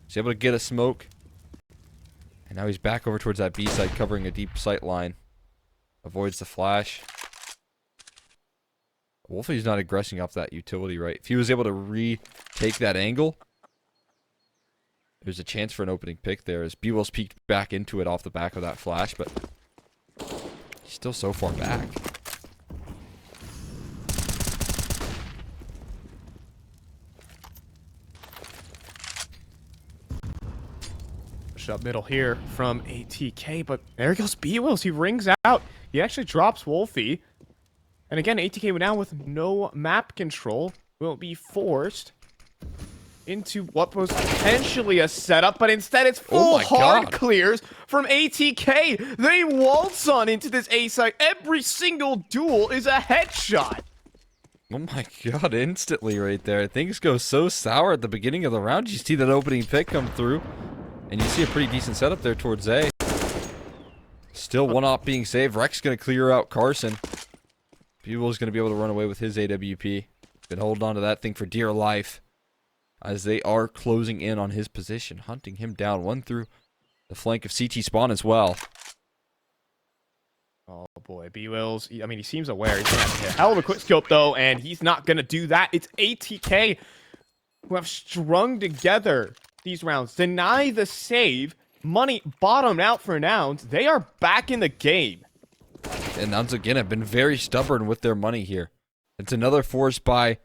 he's able to get a smoke. And now he's back over towards that B side, covering a deep sight line. Avoids the flash. Wolfie's not aggressing off that utility, right? If he was able to retake that angle, there's a chance for an opening pick there as B-Will's peeked back into it off the back of that flash, but he's still so far back. Up middle here from ATK, but there goes B-Wills. He rings out. He actually drops Wolfie. And again, ATK now with no map control will be forced into what was potentially a setup, but instead it's full hard clears from ATK. They waltz on into this A site. Every single duel is a headshot. Oh my god, instantly right there. Things go so sour at the beginning of the round. You see that opening pick come through. And you see a pretty decent setup there towards A. Still one op being saved. Reck's going to clear out Carson. B-Will's going to be able to run away with his AWP. Been holding on to that thing for dear life. As they are closing in on his position. Hunting him down. One through the flank of CT spawn as well. Oh boy, B-Wills. I mean, he seems aware. He's going to have to hit a hell of a quick scope though. And he's not going to do that. It's ATK who have strung together these rounds. Deny the save. Money bottomed out for Nouns. They are back in the game. And Nouns again have been very stubborn with their money here. It's another forced buy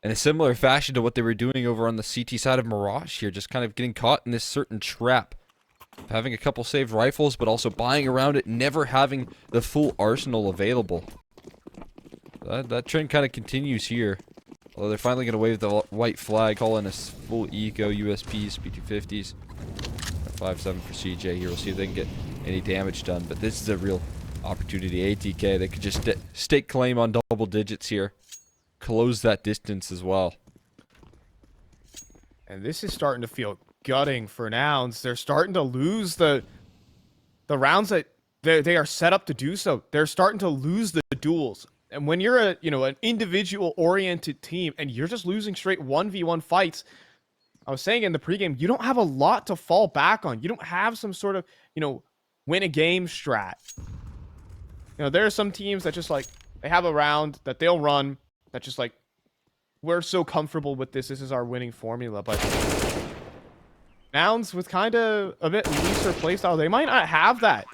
in a similar fashion to what they were doing over on the CT side of Mirage here. Just kind of getting caught in this certain trap of having a couple saved rifles, but also buying around it, never having the full arsenal available. That trend kind of continues here. Although they're finally going to wave the white flag, call in a full eco, USPs, P250s. 5-7 for CJ here. We'll see if they can get any damage done. But this is a real opportunity. ATK, they could just stake claim on double digits here. Close that distance as well. And this is starting to feel gutting for Nouns. They're starting to lose the rounds that they are set up to do so. They're starting to lose the duels. And when you're an individual-oriented team and you're just losing straight 1v1 fights, I was saying in the pregame, you don't have a lot to fall back on. You don't have some sort of, win a game strat. There are some teams that just they have a round that they'll run that just we're so comfortable with this. This is our winning formula. But Nouns with kind of a bit looser playstyle, they might not have that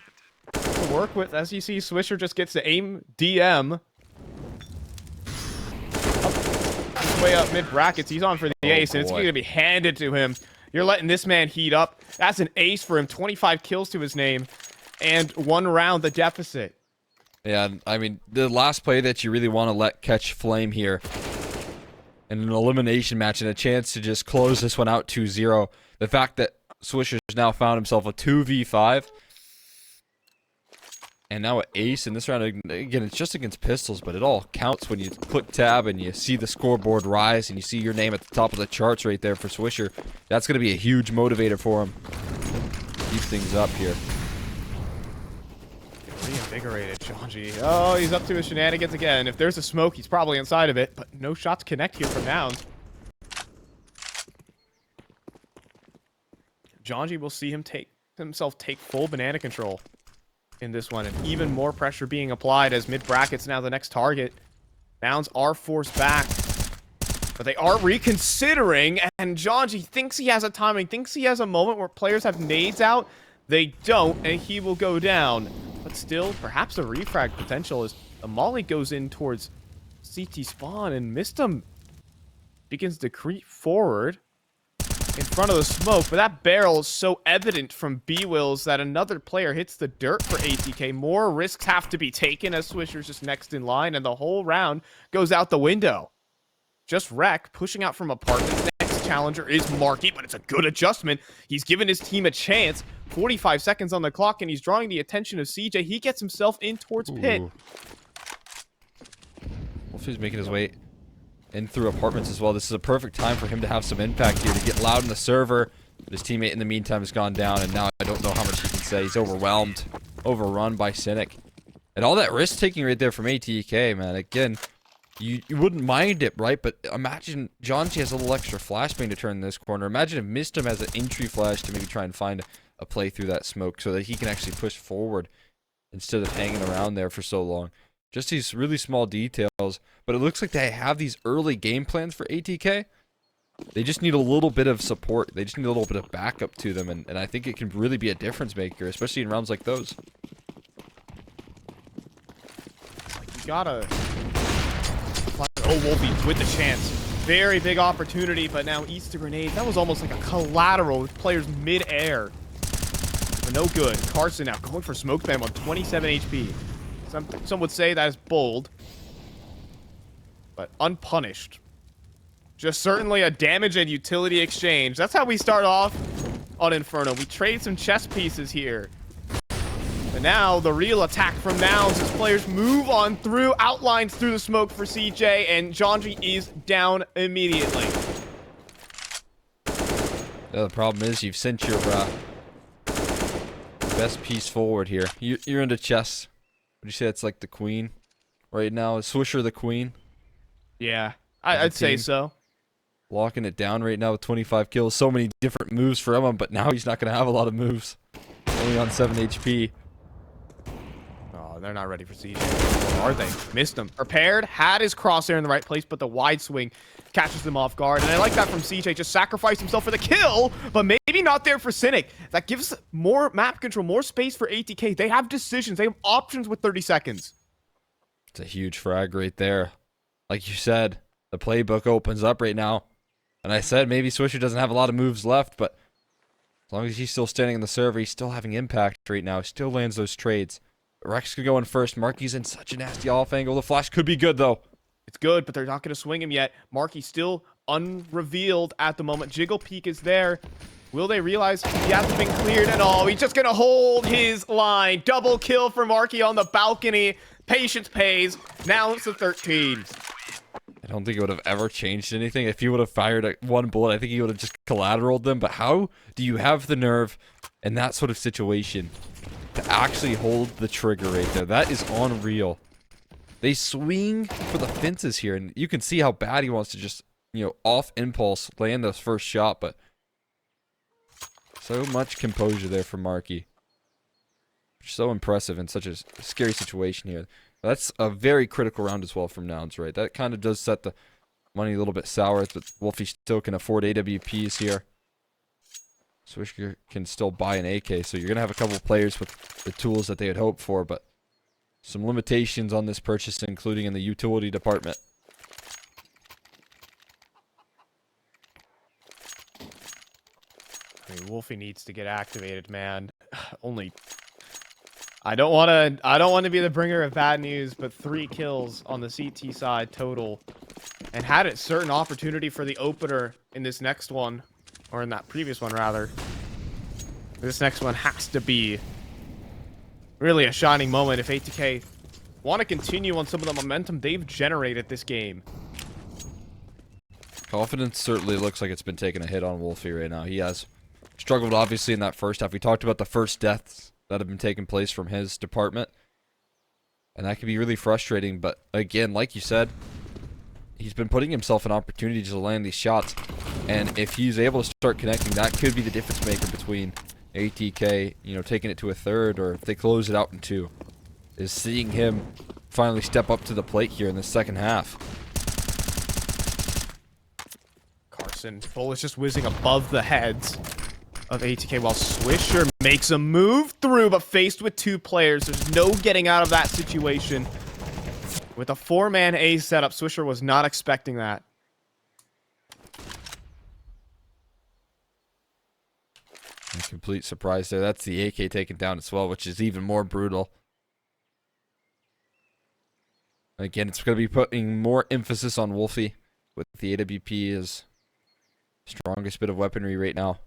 to work with. As you see, Swisher just gets to aim DM. Way up mid brackets. He's on for the ace, and it's going to be handed to him. You're letting this man heat up. That's an ace for him. 25 kills to his name, and 1 round the deficit. Yeah, I mean, the last play that you really want to let catch flame here in an elimination match and a chance to just close this one out 2-0. The fact that Swisher's now found himself a 2v5 and now an ace in this round. Again, it's just against pistols, but it all counts when you click tab and you see the scoreboard rise and you see your name at the top of the charts right there for Swisher. That's going to be a huge motivator for him. Keep things up here. Reinvigorated, Jonji. Oh, he's up to his shenanigans again. If there's a smoke, he's probably inside of it, but no shots connect here from Nouns. Jonji will see himself take full banana control in this one, and even more pressure being applied as mid brackets now the next target. Nouns are forced back, but they are reconsidering, and Jonji thinks he has a timing, thinks he has a moment where players have nades out. They don't, and he will go down. But still, perhaps a refrag potential as a molly goes in towards CT spawn, and MisteM begins to creep forward in front of the smoke, but that barrel is so evident from B-Wills that another player hits the dirt for ATK. More risks have to be taken as Swisher's just next in line, and the whole round goes out the window. Just Reck pushing out from apartments. Next challenger is NounsMarKE, but it's a good adjustment. He's given his team a chance. 45 seconds on the clock, and he's drawing the attention of CJ. He gets himself in towards pit. Wolfie's making his way in through apartments as well. This is a perfect time for him to have some impact here, to get loud in the server. But his teammate in the meantime has gone down, and now I don't know how much he can say. He's overwhelmed, overrun by Cynic. And all that risk taking right there from ATK, man. Again, you wouldn't mind it, right? But imagine Jonji has a little extra flashbang to turn in this corner. Imagine if MisteM has an entry flash to maybe try and find a play through that smoke so that he can actually push forward instead of hanging around there for so long. Just these really small details, but it looks like they have these early game plans for ATK They just need a little bit of support. They just need a little bit of backup to them, and I think it can really be a difference maker, especially in rounds like those. You gotta... Oh, Wolfie with the chance. Very big opportunity, but now eats the grenade. That was almost like a collateral with players mid-air. But no good. Carson now going for smoke spam on 27 HP. Some would say that is bold, but unpunished. Just certainly a damage and utility exchange. That's how we start off on Inferno. We trade some chess pieces here. But now the real attack from Nouns as players move on through, outlines through the smoke for CJ, and Janji is down immediately. Yeah, the problem is you've sent your best piece forward here. You're into chess. Would you say it's like the queen right now? Is Swisher the queen? Yeah, I'd say so. Locking it down right now with 25 kills. So many different moves for him, but now he's not going to have a lot of moves. Only on 7 HP. Oh, they're not ready for CJ. Are they? Missed him. Prepared, had his crosshair in the right place, but the wide swing catches them off guard. And I like that from CJ. Just sacrificed himself for the kill, but maybe not there for Cynic. That gives more map control, more space for ATK. They have decisions. They have options with 30 seconds. It's a huge frag right there. Like you said, the playbook opens up right now. And I said maybe Swisher doesn't have a lot of moves left, but as long as he's still standing in the server, he's still having impact right now. He still lands those trades. Rex could go in first. MarKE's in such a nasty off angle. The flash could be good, though. It's good, but they're not going to swing him yet. MarKE still unrevealed at the moment. Jiggle Peek is there. Will they realize he hasn't been cleared at all? He's just going to hold his line. Double kill for MarKE on the balcony. Patience pays. Now it's the 13. I don't think it would have ever changed anything. If he would have fired one bullet, I think he would have just collateraled them. But how do you have the nerve in that sort of situation to actually hold the trigger right there? That is unreal. They swing for the fences here, and you can see how bad he wants to just, you know, off impulse land this first shot, but so much composure there from MarKE. So impressive in such a scary situation here. That's a very critical round as well from Nouns, right? That kind of does set the money a little bit sour, but Wolfie still can afford AWPs here. Swisher can still buy an AK, so you're going to have a couple of players with the tools that they had hoped for, but some limitations on this purchase, including in the utility department. I mean, Wolfie needs to get activated, man. Only... I don't want to be the bringer of bad news, but 3 kills on the CT side total, and had a certain opportunity for the opener in this next one, or in that previous one rather. This next one has to be really a shining moment if ATK want to continue on some of the momentum they've generated this game. Confidence certainly looks like it's been taking a hit on Wolfie right now. He has struggled obviously in that first half. We talked about the first deaths that have been taking place from his department, and that can be really frustrating, but again, like you said, he's been putting himself in opportunities to land these shots, and if he's able to start connecting, that could be the difference maker between ATK, you know, taking it to a third, or if they close it out in 2, is seeing him finally step up to the plate here in the second half. Carson, bull is just whizzing above the heads of ATK while Swisher makes a move through, but faced with 2 players, there's no getting out of that situation. With a 4-man A setup, Swisher was not expecting that. A complete surprise there. That's the AK taken down as well, which is even more brutal. Again, it's going to be putting more emphasis on Wolfie, with the AWP is strongest bit of weaponry right now.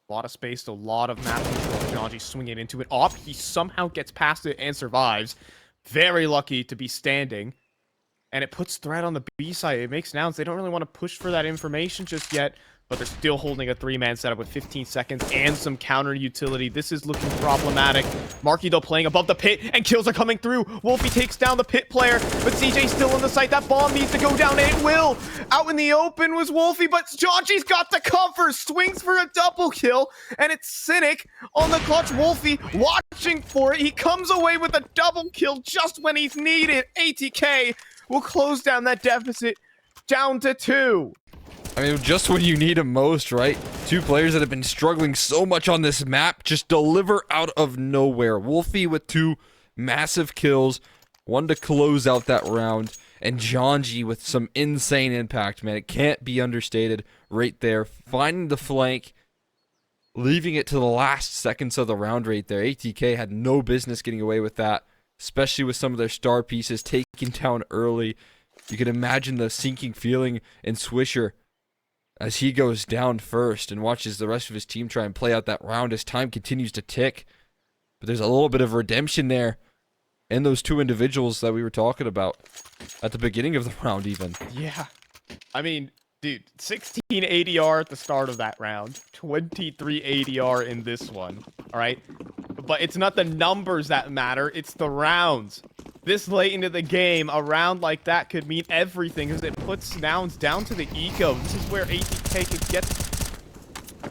A lot of space, a lot of map control. Janji swinging into it. Op, he somehow gets past it and survives. Very lucky to be standing. And it puts threat on the B side. It makes Nouns, they don't really want to push for that information just yet, but they're still holding a 3-man setup with 15 seconds and some counter utility. This is looking problematic. MarKE, though, playing above the pit, and kills are coming through. Wolfie takes down the pit player, but CJ's still in the site. That bomb needs to go down, and it will. Out in the open was Wolfie, but Janji's got the cover. Swings for a double kill, and it's Cynic on the clutch. Wolfie watching for it. He comes away with a double kill just when he's needed. ATK will close down that deficit down to 2. I mean, just when you need him most, right? Two players that have been struggling so much on this map just deliver out of nowhere. Wolfie with 2 massive kills, 1 to close out that round, and Jonji with some insane impact, man. It can't be understated right there. Finding the flank, leaving it to the last seconds of the round right there. ATK had no business getting away with that, especially with some of their star pieces taken down early. You can imagine the sinking feeling in Swisher as he goes down first and watches the rest of his team try and play out that round as time continues to tick. But there's a little bit of redemption there in those 2 individuals that we were talking about at the beginning of the round even. Yeah. I mean, dude, 16 ADR at the start of that round, 23 ADR in this one, all right? But it's not the numbers that matter, it's the rounds. This late into the game, a round like that could mean everything because it puts Nouns down to the eco. This is where ATK could get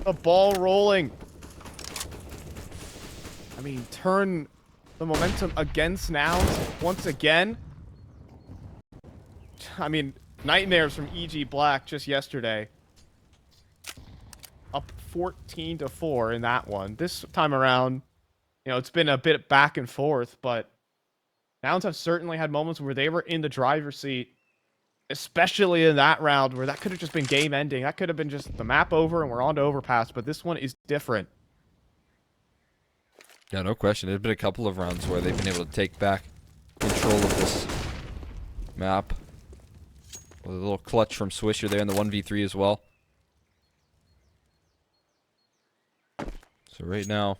the ball rolling. I mean, turn the momentum against Nouns once again. I mean, nightmares from EG Black just yesterday. Up 14-4 in that one. This time around, you know, it's been a bit back and forth, but Nouns have certainly had moments where they were in the driver's seat, especially in that round where that could have just been game ending. That could have been just the map over and we're on to overpass, but this one is different. Yeah, no question. There's been a couple of rounds where they've been able to take back control of this map. With a little clutch from Swisher there in the 1v3 as well. So right now,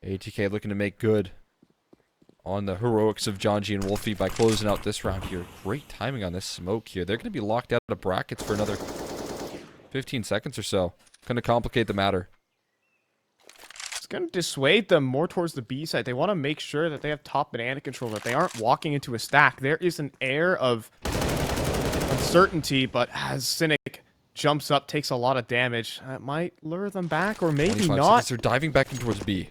ATK looking to make good on the heroics of Jonji and Wolfie by closing out this round here. Great timing on this smoke here. They're going to be locked out of brackets for another 15 seconds or so. Going to complicate the matter. It's going to dissuade them more towards the B side. They want to make sure that they have top banana control, that they aren't walking into a stack. There is an air of uncertainty, but as Cynic jumps up, takes a lot of damage, that might lure them back, or maybe 25 not. seconds. They're diving back in towards B.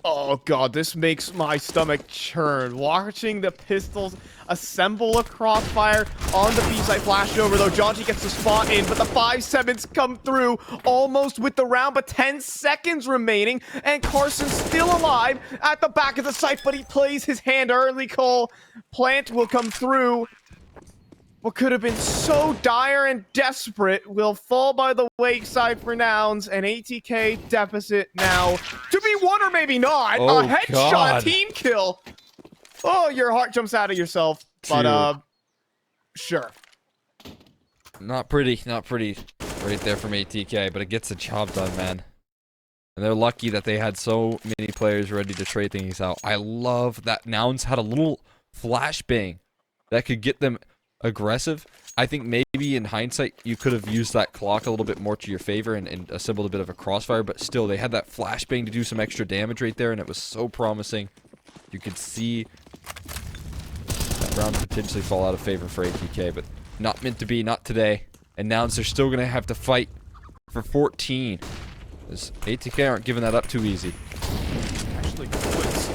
Oh god, this makes my stomach churn. Watching the pistols assemble a crossfire on the B-side flashover, though. Jonji gets the spot in, but the 5-7s come through almost with the round, but 10 seconds remaining, and Carson's still alive at the back of the site, but he plays his hand early. Cole Plant will come through. What could have been so dire and desperate will fall by the wayside for Nouns, and ATK deficit now to be one or maybe not. Oh, a headshot God. team kill. Oh, your heart jumps out of yourself. But sure. Not pretty right there from ATK, but it gets the job done, man. And they're lucky that they had so many players ready to trade things out. I love that Nouns had a little flashbang that could get them aggressive. I think maybe in hindsight you could have used that clock a little bit more to your favor and assembled a bit of a crossfire, but still they had that flashbang to do some extra damage right there, and it was so promising. You could see that round potentially fall out of favor for ATK, but not meant to be, not today. And Nouns, they're still going to have to fight for 14. As ATK aren't giving that up too easy. Actually puts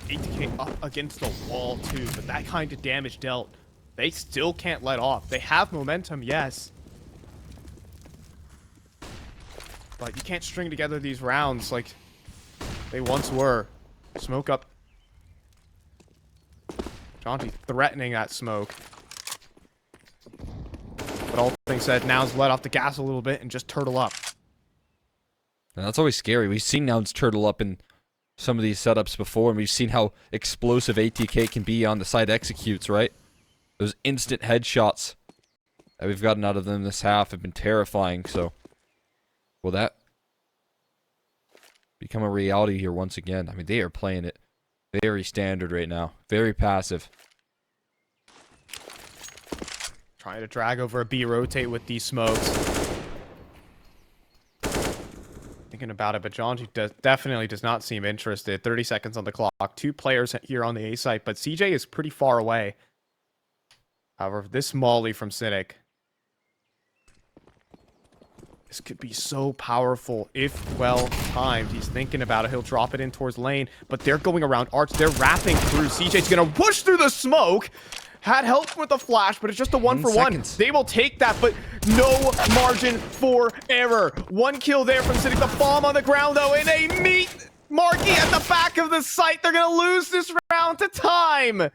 ATK up against the wall too, but that kind of damage dealt, they still can't let off. They have momentum, yes. But you can't string together these rounds like they once were. Smoke up. Jonji threatening that smoke. But all things said, Nouns let off the gas a little bit and just turtle up. Now, that's always scary. We've seen Nouns turtle up in some of these setups before, and we've seen how explosive ATK can be on the side executes, right? Those instant headshots that we've gotten out of them this half have been terrifying, so will that become a reality here once again? I mean, they are playing it very standard right now. Very passive. Trying to drag over a B rotate with these smokes. Thinking about it, but Jonji definitely does not seem interested. 30 seconds on the clock. 2 players here on the A site, but CJ is pretty far away. However, this molly from Cynic, this could be so powerful if well timed. He's thinking about it. He'll drop it in towards lane, but they're going around arch. They're wrapping through. CJ's gonna push through the smoke, had help with the flash, but it's just a 10 1-for-1. seconds. They will take that, but no margin for error. 1 kill there from Cynic. The bomb on the ground, though, and they meet NounsMarKE at the back of the site. They're going to lose this round to time.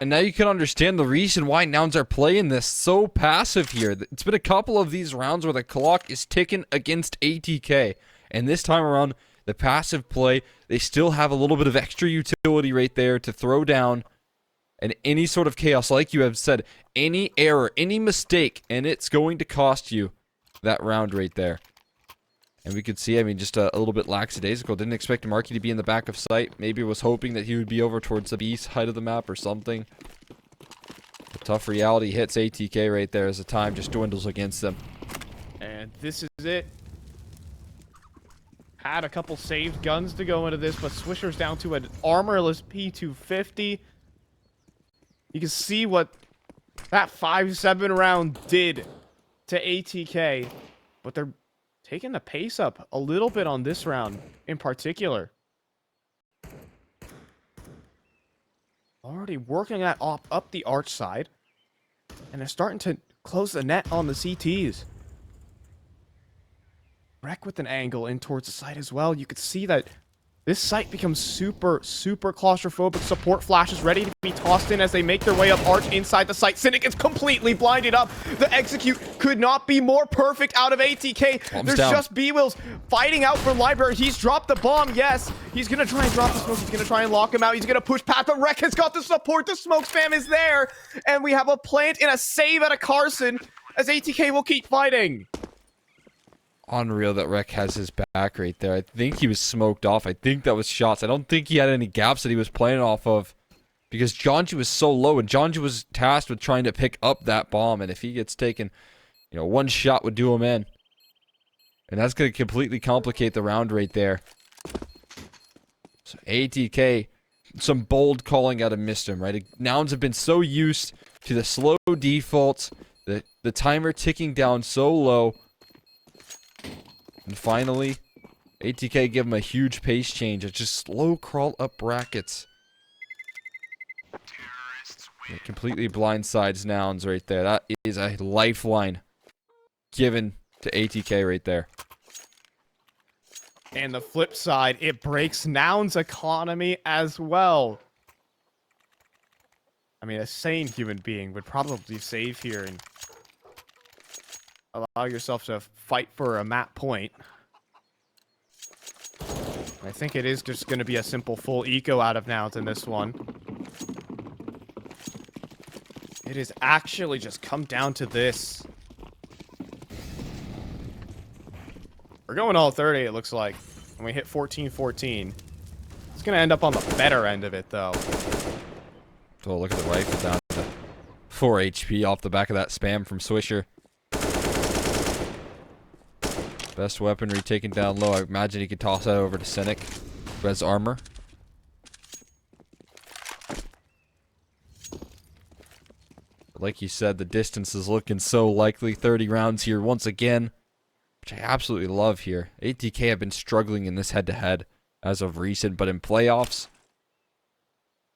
And now you can understand the reason why Nouns are playing this so passive here. It's been a couple of these rounds where the clock is ticking against ATK. And this time around, the passive play, they still have a little bit of extra utility right there to throw down. And any sort of chaos, like you have said, any error, any mistake, and it's going to cost you that round right there. And we could see, I mean, just a little bit lackadaisical. Didn't expect NounsMarKE to be in the back of sight. Maybe was hoping that he would be over towards the east side of the map or something. The tough reality hits ATK right there as the time just dwindles against them. And this is it. Had a couple saved guns to go into this, but Swisher's down to an armorless P250. You can see what that 5-7 round did to ATK, but they're taking the pace up a little bit on this round in particular. Already working that up the arch side, and they're starting to close the net on the CTs. Wreck with an angle in towards the site as well. You could see that this site becomes super claustrophobic. Support flashes ready to be tossed in as they make their way up arch inside the site. Cynic is completely blinded up. The execute could not be more perfect out of ATK. Bomb's There's down. just B-Wills fighting out for Library. He's dropped the bomb, yes. He's going to try and drop the smoke. He's going to try and lock him out. He's going to push past, but Wreck has got the support. The smoke spam is there. And we have a plant and a save out of Carson as ATK will keep fighting. Unreal that Wreck has his back right there. I think he was smoked off. I think that was shots. I don't think he had any gaps that he was playing off of because Jonji was so low, and Jonji was tasked with trying to pick up that bomb, and if he gets taken, you know, one shot would do him in. And that's going to completely complicate the round right there. So ATK, some bold calling out of MisteM, right? Nouns have been so used to the slow defaults, the timer ticking down so low. And finally, ATK give him a huge pace change. It's just slow crawl up brackets. It completely blindsides Nouns right there. That is a lifeline given to ATK right there. And the flip side, it breaks Nouns' economy as well. I mean, a sane human being would probably save here and allow yourself to fight for a map point. I think it is just going to be a simple full eco out of Nouns in this one. It is actually just come down to this. We're going all 30, it looks like. And we hit 14-14. It's going to end up on the better end of it, though. Oh, look at the rifle down to 4 HP off the back of that spam from Swisher. Best weaponry taken down low. I imagine he could toss that over to Cynic, who has armor. Like you said, the distance is looking so likely. 30 rounds here once again, which I absolutely love here. ATK have been struggling in this head-to-head as of recent, but in playoffs,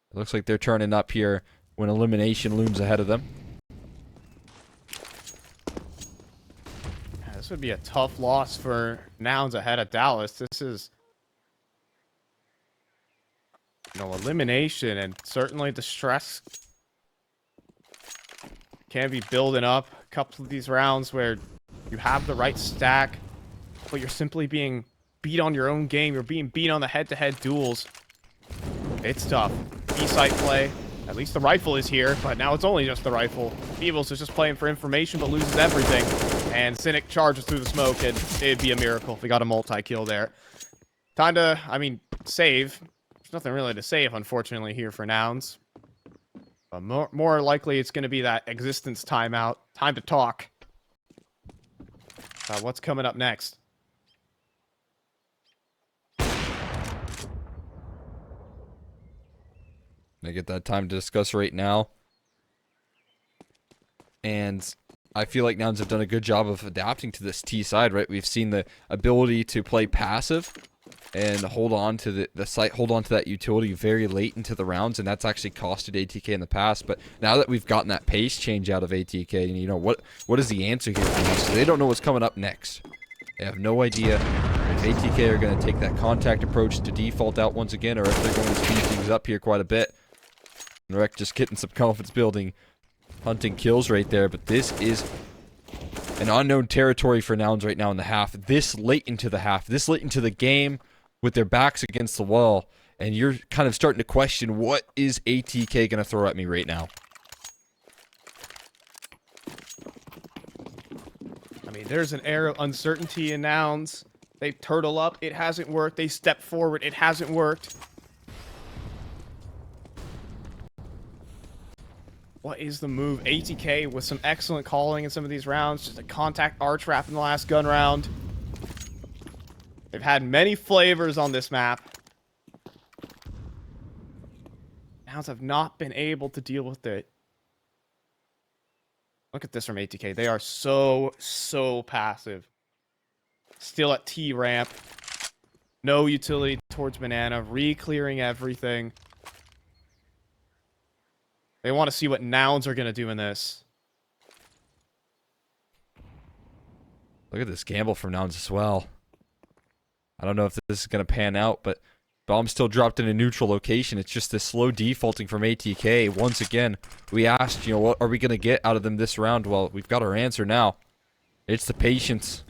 it looks like they're turning up here when elimination looms ahead of them. This would be a tough loss for Nouns ahead of Dallas. This is, you know, elimination, and certainly the stress can be building up. A couple of these rounds where you have the right stack, but you're simply being beat on your own game. You're being beat on the head-to-head duels. It's tough. B-site play. At least the rifle is here, but now it's only just the rifle. Evils is just playing for information, but loses everything. And Cynic charges through the smoke, and it'd be a miracle if we got a multi-kill there. Time to, I mean, save. There's nothing really to save, unfortunately, here for Nouns. But more likely, it's going to be that existence timeout. Time to talk about what's coming up next. I get that time to discuss right now. And I feel like Nouns have done a good job of adapting to this T side, right? We've seen the ability to play passive and hold on to the site, hold on to that utility very late into the rounds, and that's actually costed ATK in the past. But now that we've gotten that pace change out of ATK, you know, what is the answer here for these? They don't know what's coming up next. They have no idea if ATK are going to take that contact approach to default out once again, or if they're going to speed things up here quite a bit. And Reck just getting some confidence building, hunting kills right there, but this is an unknown territory for Nouns right now in the half. This late into the half, this late into the game, with their backs against the wall, and you're kind of starting to question, what is ATK going to throw at me right now? I mean, there's an air of uncertainty in Nouns. They turtle up, it hasn't worked. They step forward, it hasn't worked. What is the move? ATK with some excellent calling in some of these rounds. Just a contact arch wrap in the last gun round. They've had many flavors on this map. Nouns have not been able to deal with it. Look at this from ATK. They are so passive. Still at T ramp. No utility towards banana. Re-clearing everything. They want to see what Nouns are going to do in this. Look at this gamble from Nouns as well. I don't know if this is going to pan out, but bomb still dropped in a neutral location. It's just this slow defaulting from ATK. Once again, we asked, you know, what are we going to get out of them this round? Well, we've got our answer now. It's the patience.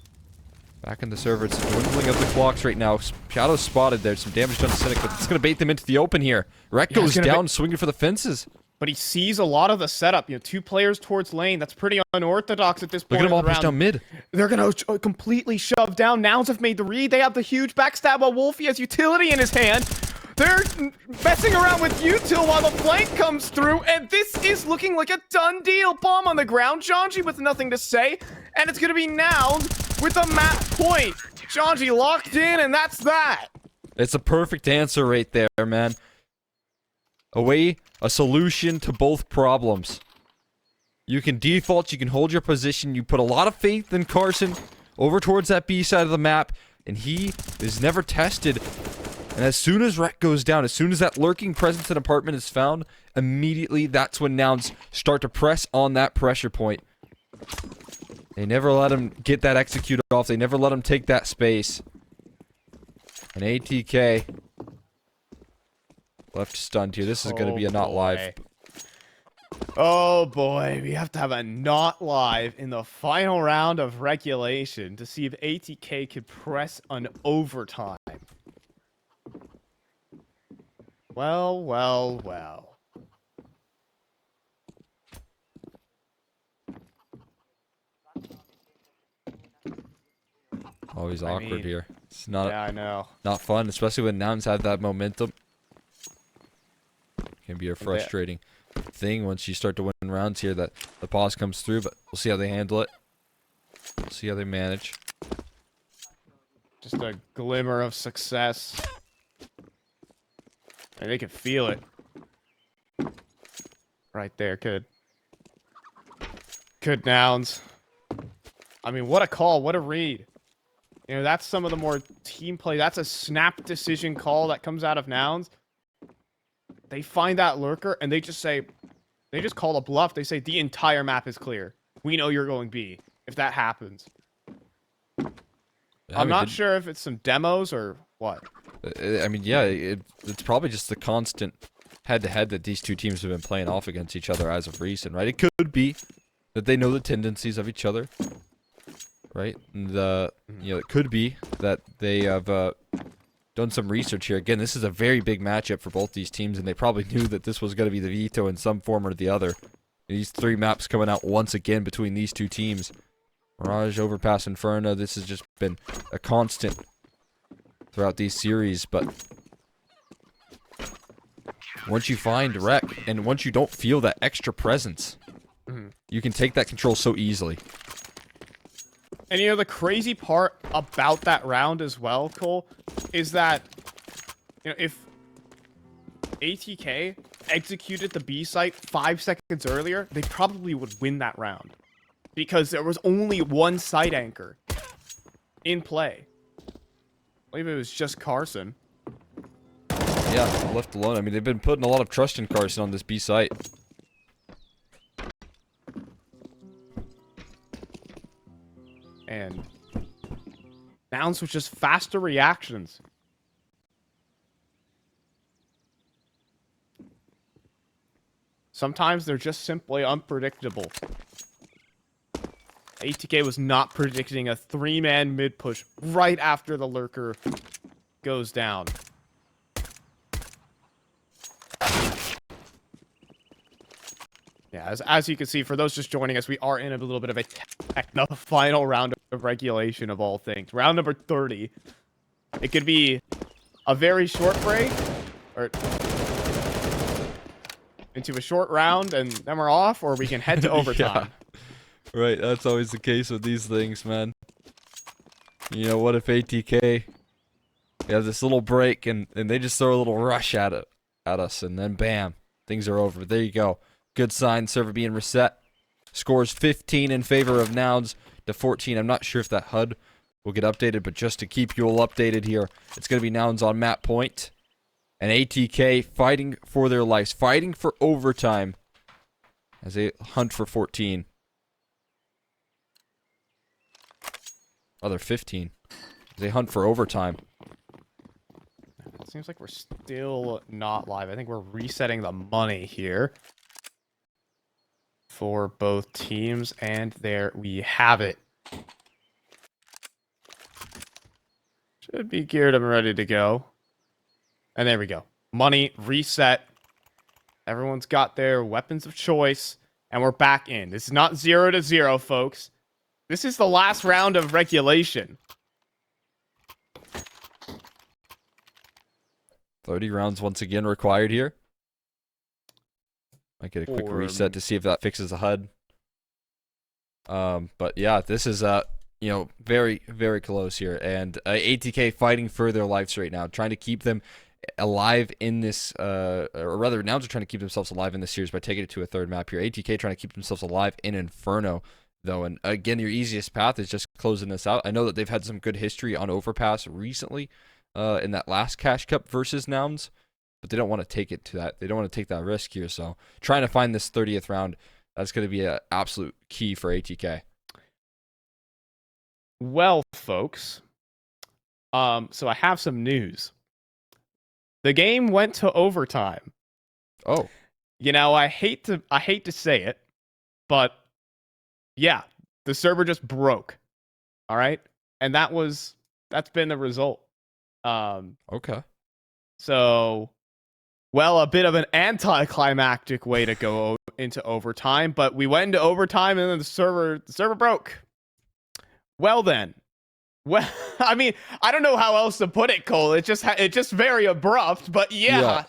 Back in the server, it's a dwindling of the clocks right now. Shadow spotted there. Some damage done to Cynic, but it's going to bait them into the open here. Reck goes down, swinging for the fences. But he sees a lot of the setup. You know, 2 players towards lane. That's pretty unorthodox at this point. Look at them all in the push round. down mid. They're going to completely shove down. Nouns have made the read. They have the huge backstab while Wolfie has utility in his hand. They're messing around with util while the flank comes through. And this is looking like a done deal. Bomb on the ground. Janji with nothing to say. And it's going to be Nouns with a map point. Janji locked in, and that's that. It's a perfect answer right there, man. A solution to both problems. You can default, you can hold your position, you put a lot of faith in Carson over towards that B side of the map, and he is never tested. And as soon as Reck goes down, as soon as that lurking presence in apartment is found, immediately that's when Nouns start to press on that pressure point. They never let him get that execute off, they never let him take that space. And ATK left stunned here. This is going to be a not live. Oh boy, we have to have a not live in the final round of regulation to see if ATK could press an overtime. Well. Always awkward here. It's not, yeah, I know. Not fun, especially when Nouns have that momentum. Can be a frustrating thing once you start to win rounds here that the pause comes through, but we'll see how they handle it. We'll see how they manage. Just a glimmer of success. And they can feel it. Right there, good. Good Nouns. I mean, what a call, what a read. You know, that's some of the more team play. That's a snap decision call that comes out of Nouns. They find that lurker, and they just say, they just call a bluff. They say, the entire map is clear. We know you're going B, if that happens. I'm not sure if it's some demos or what. I mean, yeah, it's probably just the constant head-to-head that these two teams have been playing off against each other as of recent, right? It could be that they know the tendencies of each other, right? And you know, it could be that they have done some research here. Again, this is a very big matchup for both these teams, and they probably knew that this was going to be the veto in some form or the other. These 3 maps coming out once again between these two teams. Mirage, Overpass, Inferno. This has just been a constant throughout these series, but once you find Reck, and once you don't feel that extra presence, you can take that control so easily. And you know, the crazy part about that round as well, Cole, is that, you know, if ATK executed the B site 5 seconds earlier, they probably would win that round. Because there was only one site anchor in play. believe it was just Carson. Yeah, left alone. I mean, they've been putting a lot of trust in Carson on this B site. And Nouns with just faster reactions. Sometimes they're just simply unpredictable. Atk was not predicting a 3-man mid push right after the lurker goes down. Yeah, as you can see, for those just joining us, we are in a little bit of a the final round of regulation of all things. Round number 30. It could be a very short break, or into a short round, and then we're off, or we can head to overtime. Yeah. Right, that's always the case with these things, man. You know, what if ATK have this little break, and they just throw a little rush at us, and then bam, things are over. There you go. Good sign, server being reset. Scores 15 in favor of Nouns to 14. I'm not sure if that HUD will get updated, but just to keep you all updated here, it's going to be Nouns on map point. And ATK fighting for their lives, fighting for overtime as they hunt for 14. Other 15. As they hunt for overtime. It seems like we're still not live. I think we're resetting the money here for both teams, and there we have it. Should be geared up and ready to go. And there we go. Money reset. Everyone's got their weapons of choice, and we're back in. This is not 0-0, folks. This is the last round of regulation. 30 rounds once again required here. Might get a quick reset to see if that fixes the HUD. But yeah, this is you know, very, very close here, and ATK fighting for their lives right now, trying to keep them alive in this, or rather, Nouns are trying to keep themselves alive in this series by taking it to a third map here. ATK trying to keep themselves alive in Inferno, though, and again, your easiest path is just closing this out. I know that they've had some good history on Overpass recently, in that last Cash Cup versus Nouns, but they don't want to take it to that. They don't want to take that risk here, so trying to find this 30th round, that's going to be an absolute key for ATK. Well, folks, so I have some news. The game went to overtime. Oh. You know, I hate to say it, but yeah, the server just broke. All right? And that's been the result. Okay. So, well, a bit of an anticlimactic way to go into overtime, but we went into overtime and then the server broke. Well then. Well, I mean, I don't know how else to put it, Cole. It's just very abrupt, but yeah.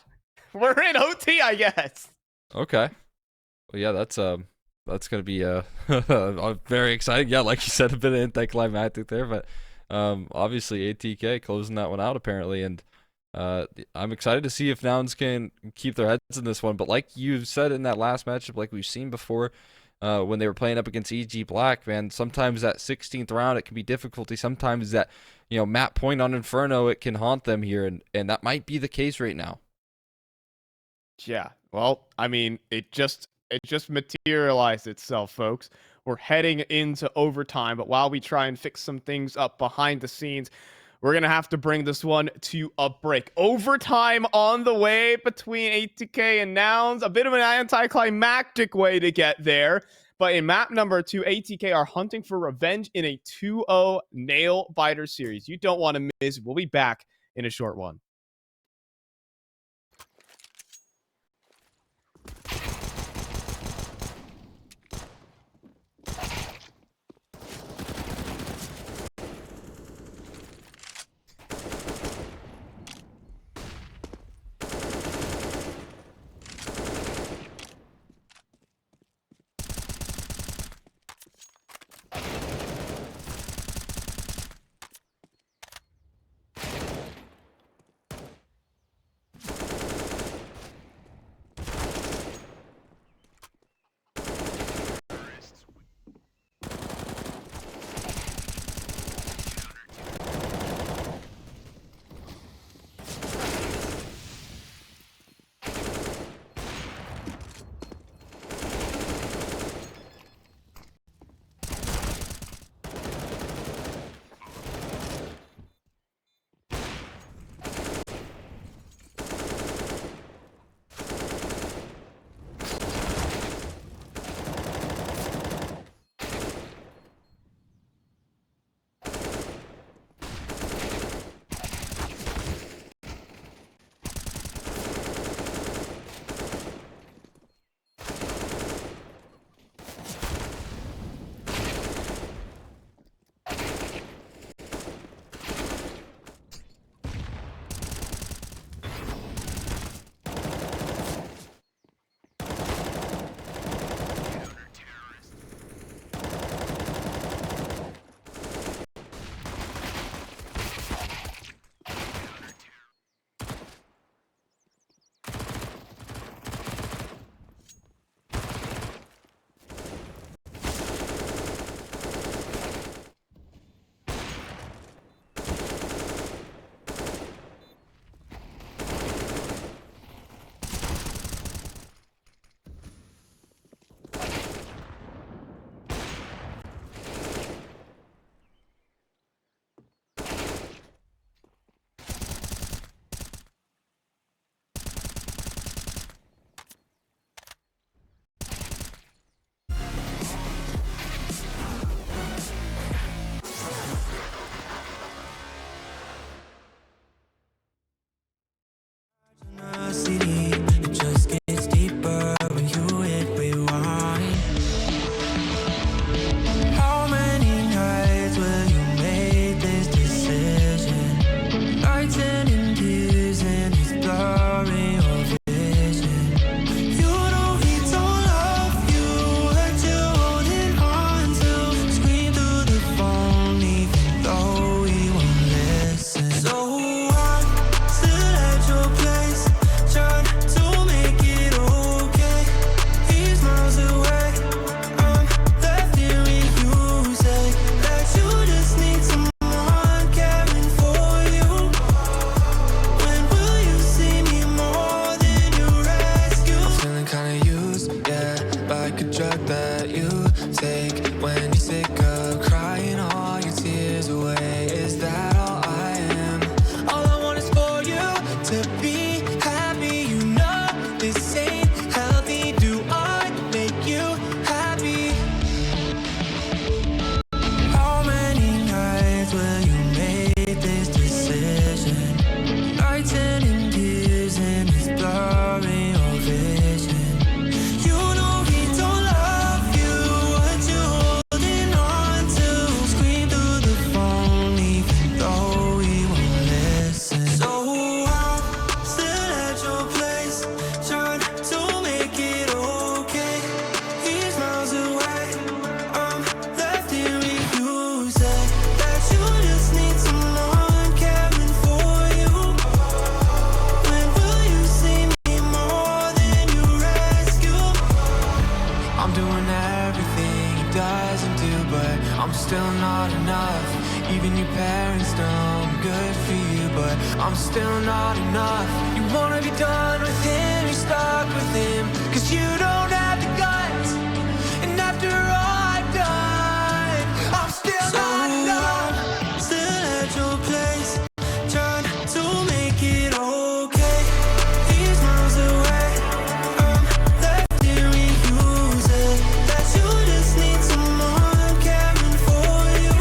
We're in OT, I guess. Okay. Well, yeah, that's gonna be very exciting. Yeah, like you said, a bit anticlimactic there, but obviously ATK closing that one out apparently, and I'm excited to see if Nouns can keep their heads in this one. But like you said in that last matchup, like we've seen before, when they were playing up against EG Black, man, sometimes that 16th round, it can be difficulty. Sometimes that, you know, map point on Inferno, it can haunt them here, and that might be the case right now. Yeah. Well, I mean, it just materialized itself, folks. We're heading into overtime, but while we try and fix some things up behind the scenes, we're going to have to bring this one to a break. Overtime on the way between ATK and Nouns. A bit of an anticlimactic way to get there. But in map number 2, ATK are hunting for revenge in a 2-0 nail-biter series. You don't want to miss. We'll be back in a short one. turns down, good for you, but I'm still not enough. You wanna be done with him, you're stuck with him, cause you don't have the guts. And after all I've done, I'm still not enough. Still at your place, trying to make it okay. He's miles away, I'm left here reusing that you just need someone caring for you.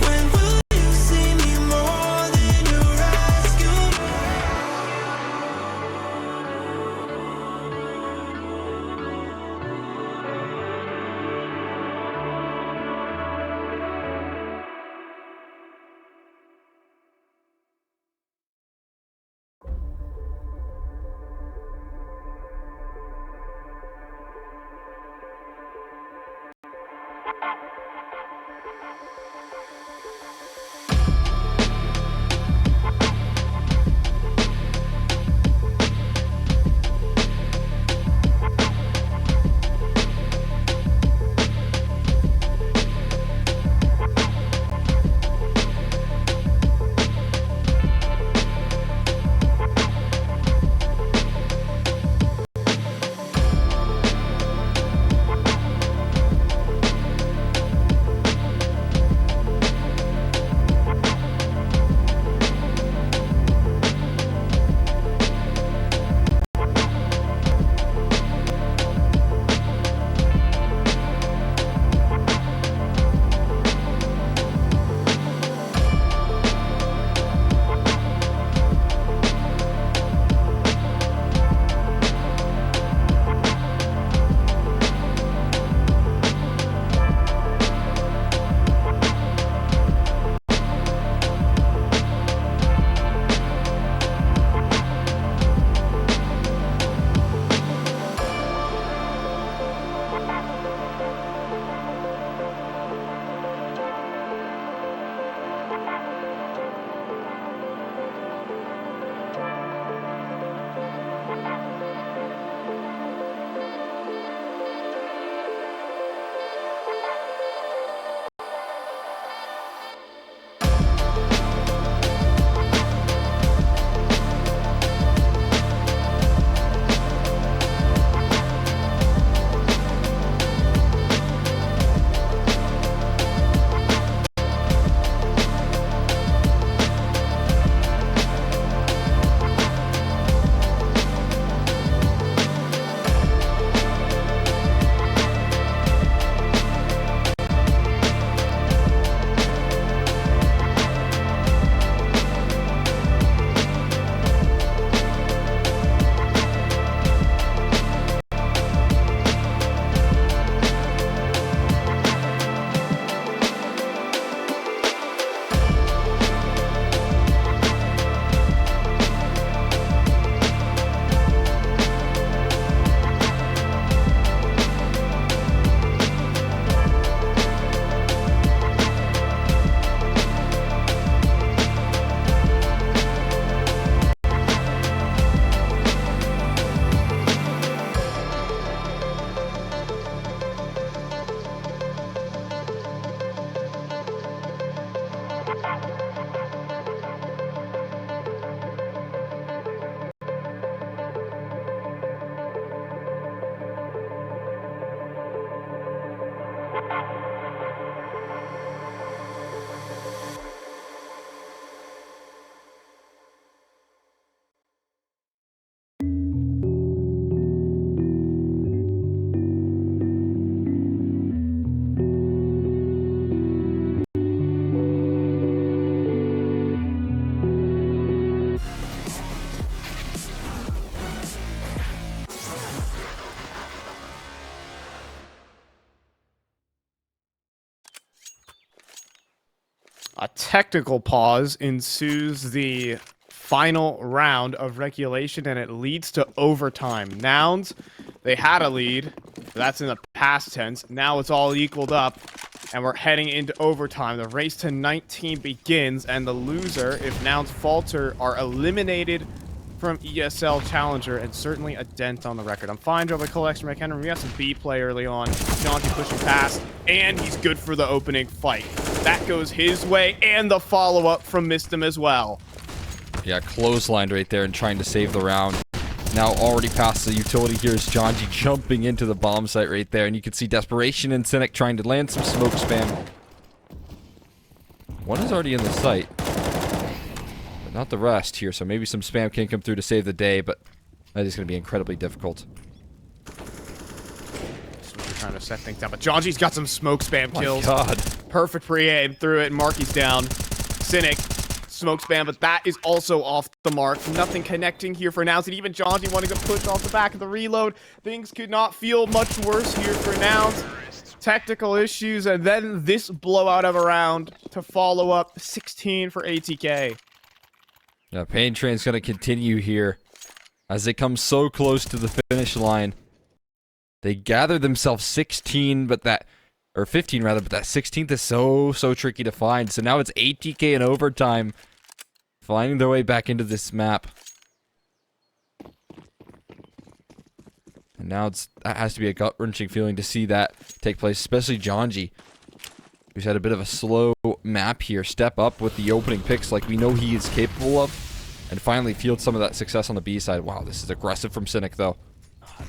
When will you see me more than you're asking? A technical pause ensues the final round of regulation, and it leads to overtime. Nouns, they had a lead. That's in the past tense. Now it's all equaled up, and we're heading into overtime. The race to 19 begins, and the loser, if Nouns falter, are eliminated from ESL Challenger, and certainly a dent on the record. I'm fine, Joe, by Atk.Reck. We got some B play early on. Jonty pushing past, and he's good for the opening fight. That goes his way, and the follow-up from MisteM as well. Yeah, clotheslined right there and trying to save the round. Now already past the utility here is Jonji jumping into the bomb site right there, and you can see desperation in Cynic trying to land some smoke spam. One is already in the site, but not the rest here, so maybe some spam can come through to save the day, but that is going to be incredibly difficult. Swisher trying to set things down, but Jonji's got some smoke spam kills. My God. Perfect pre-aim through it, and MarKE's down. Cynic, smoke spam, but that is also off the mark. Nothing connecting here for Nouns, and even Jonji wanting to push off the back of the reload. Things could not feel much worse here for Nouns. Technical issues, and then this blowout of a round to follow up 16 for ATK. Yeah, Pain Train's going to continue here as they come so close to the finish line. They gather themselves 16, or 15 rather, but that 16th is so tricky to find. So now it's ATK in overtime, finding their way back into this map. And now that has to be a gut-wrenching feeling to see that take place, especially Jonji, who's had a bit of a slow map here, step up with the opening picks like we know he is capable of, and finally field some of that success on the B side. Wow, this is aggressive from Cynic, though.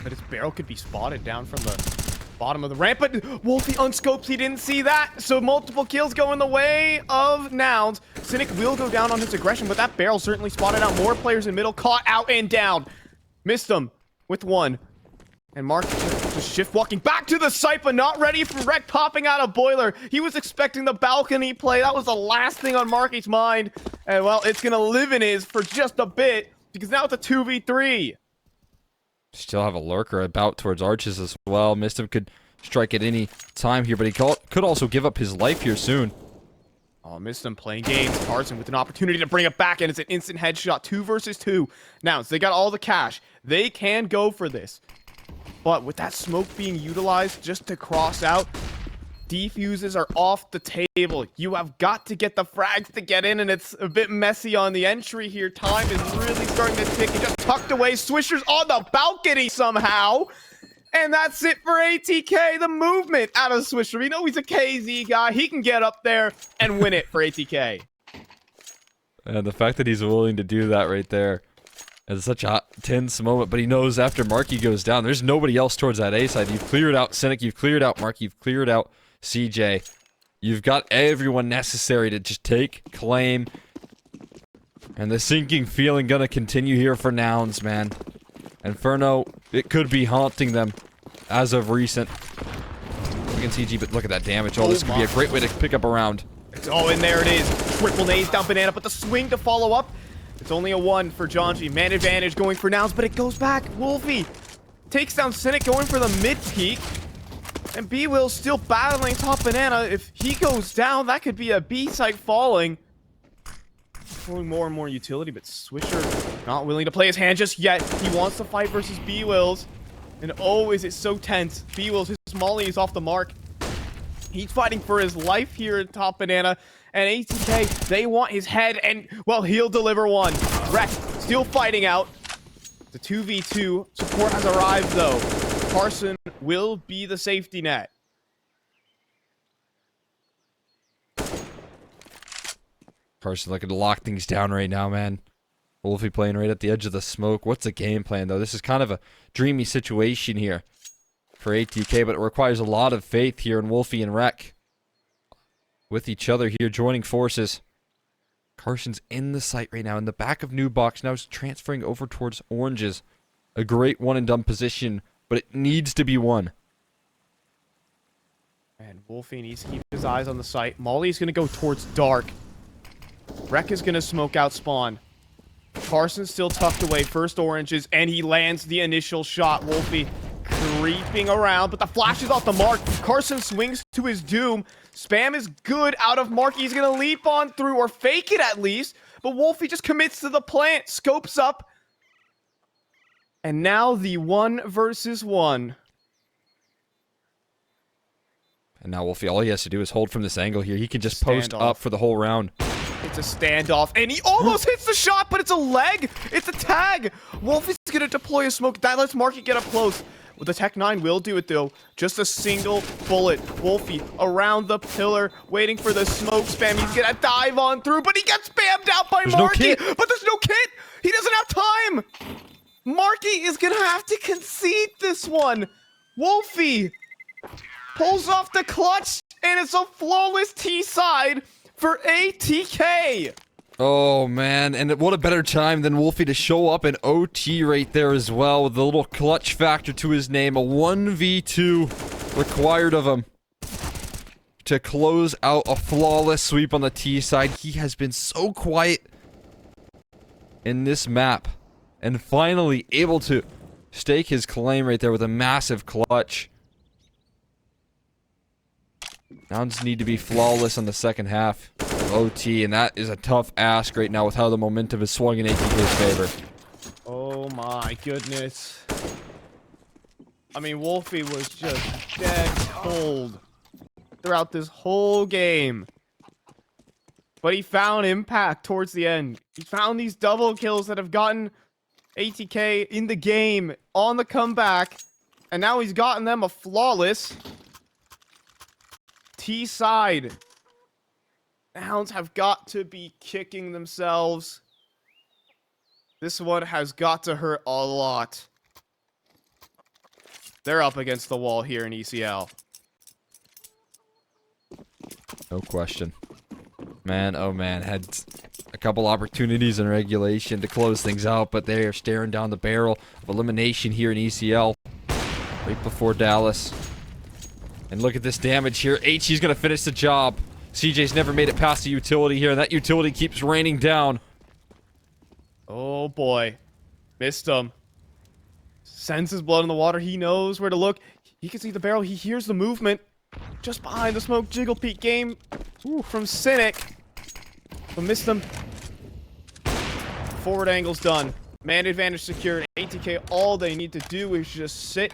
But his barrel could be spotted down from the bottom of the ramp, but Wolfie unscopes, he didn't see that, so multiple kills go in the way of Nouns. Cynic will go down on his aggression, but that barrel certainly spotted out more players in middle, caught out and down. MisteM with one. And MarKE just shift walking back to the site, but not ready for Reck popping out a boiler. He was expecting the balcony play. That was the last thing on MarKE's mind. And well, it's going to live in his for just a bit, because now it's a 2v3. Still have a lurker about towards Arches as well. MisteM could strike at any time here, but he could also give up his life here soon. Oh, MisteM playing games. Carson with an opportunity to bring it back, and it's an instant headshot. 2 versus 2. Now, so they got all the cash. They can go for this. But with that smoke being utilized just to cross out, defuses are off the table. You have got to get the frags to get in, and it's a bit messy on the entry here. Time is really starting to tick. He just tucked away. Swisher's on the balcony somehow. And that's it for ATK. The movement out of Swisher. We know he's a KZ guy. He can get up there and win it for ATK. And the fact that he's willing to do that right there is such a tense moment, but he knows after MarKE goes down, there's nobody else towards that A side. You've cleared out Cynic, you've cleared out MarKE, you've cleared out CJ. You've got everyone necessary to just take claim. And the sinking feeling gonna continue here for Nouns, man. Inferno, it could be haunting them as of recent. Look at CG, but look at that damage. Oh, this could be a great way to pick up a round. And there it is. Triple nades down Banana, but the swing to follow up. It's only a 1 for Jonji. Man advantage going for Nouns, but it goes back. Wolfie takes down Cynic, going for the mid-peak. And B-Will still battling top Banana. If he goes down, that could be a B-site falling. Pulling more and more utility, but Swisher not willing to play his hand just yet. He wants to fight versus B-Wills. And oh, is it so tense. B-Wills, his Molly is off the mark. He's fighting for his life here at top Banana. And ATK, they want his head, and, well, he'll deliver one. Reck still fighting out. The 2v2. Support has arrived, though. Carson will be the safety net. Carson looking to lock things down right now, man. Wolfie playing right at the edge of the smoke. What's the game plan, though? This is kind of a dreamy situation here for ATK, but it requires a lot of faith here in Wolfie and Reck. With each other here, joining forces. Carson's in the site right now, in the back of New Box. Now he's transferring over towards Oranges. A great one-and-done position, but it needs to be won. And Wolfie needs to keep his eyes on the site. Molly's going to go towards Dark. Reck is going to smoke out Spawn. Carson's still tucked away. First Oranges, and he lands the initial shot. Wolfie creeping around, but the flash is off the mark. Carson swings to his doom. Spam is good out of MarKE. He's going to leap on through, or fake it at least. But Wolfie just commits to the plant. Scopes up. And now the 1 versus 1. And now Wolfie, all he has to do is hold from this angle here. He can just post Standoff. up for the whole round. It's a standoff, and he almost hits the shot, but it's a leg. It's a tag. Wolf is going to deploy a smoke. That lets MarKE get up close. Well, the Tech 9 will do it, though. Just a single bullet. Wolfie around the pillar, waiting for the smoke spam. He's going to dive on through, but he gets spammed out by There's no MarKE. kit. But there's no kit. He doesn't have time. MarKE is going to have to concede this one. Wolfie pulls off the clutch, and it's a flawless T-side for ATK. Oh, man. And what a better time than Wolfie to show up in OT right there as well with a little clutch factor to his name. A 1v2 required of him to close out a flawless sweep on the T side. He has been so quiet in this map and finally able to stake his claim right there with a massive clutch. Nouns need to be flawless on the second half of OT, and that is a tough ask right now with how the momentum is swung in ATK's favor. Oh my goodness. I mean, Wolfie was just dead cold throughout this whole game. But he found impact towards the end. He found these double kills that have gotten ATK in the game on the comeback. And now he's gotten them a flawless T-side. Nouns have got to be kicking themselves. This one has got to hurt a lot. They're up against the wall here in ECL. No question. Man, oh man, had a couple opportunities in regulation to close things out, but they are staring down the barrel of elimination here in ECL. Right before Dallas. And look at this damage here. HG's gonna finish the job. CJ's never made it past the utility here, and that utility keeps raining down. Oh boy. MisteM. Sends his blood in the water. He knows where to look. He can see the barrel. He hears the movement. Just behind the smoke. Jiggle peek game from Cynic. But MisteM. Forward angle's done. Man advantage secured. ATK, all they need to do is just sit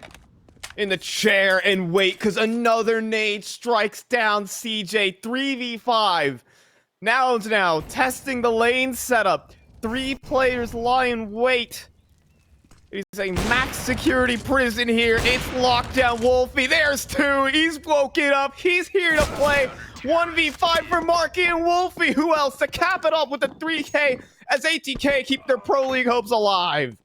in the chair and wait, because another nade strikes down CJ. 3v5. Nouns now testing the lane setup. 3 players lie in wait. It's a max security prison here. It's lockdown Wolfie. There's 2. He's woken up. He's here to play. 1v5 for MarKE and Wolfie. Who else to cap it up with the 3K as ATK keep their Pro League hopes alive?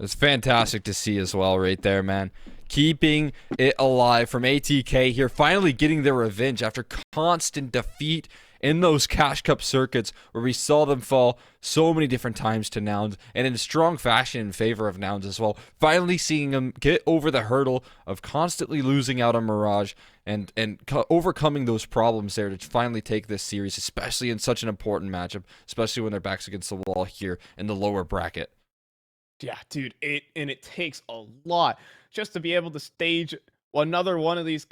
It's fantastic to see as well right there, man. Keeping it alive from ATK here, finally getting their revenge after constant defeat in those Cash Cup circuits where we saw them fall so many different times to Nouns, and in strong fashion in favor of Nouns as well. Finally seeing them get over the hurdle of constantly losing out on Mirage and overcoming those problems there to finally take this series, especially in such an important matchup, especially when their backs against the wall here in the lower bracket. Yeah, dude, it takes a lot just to be able to stage another one of these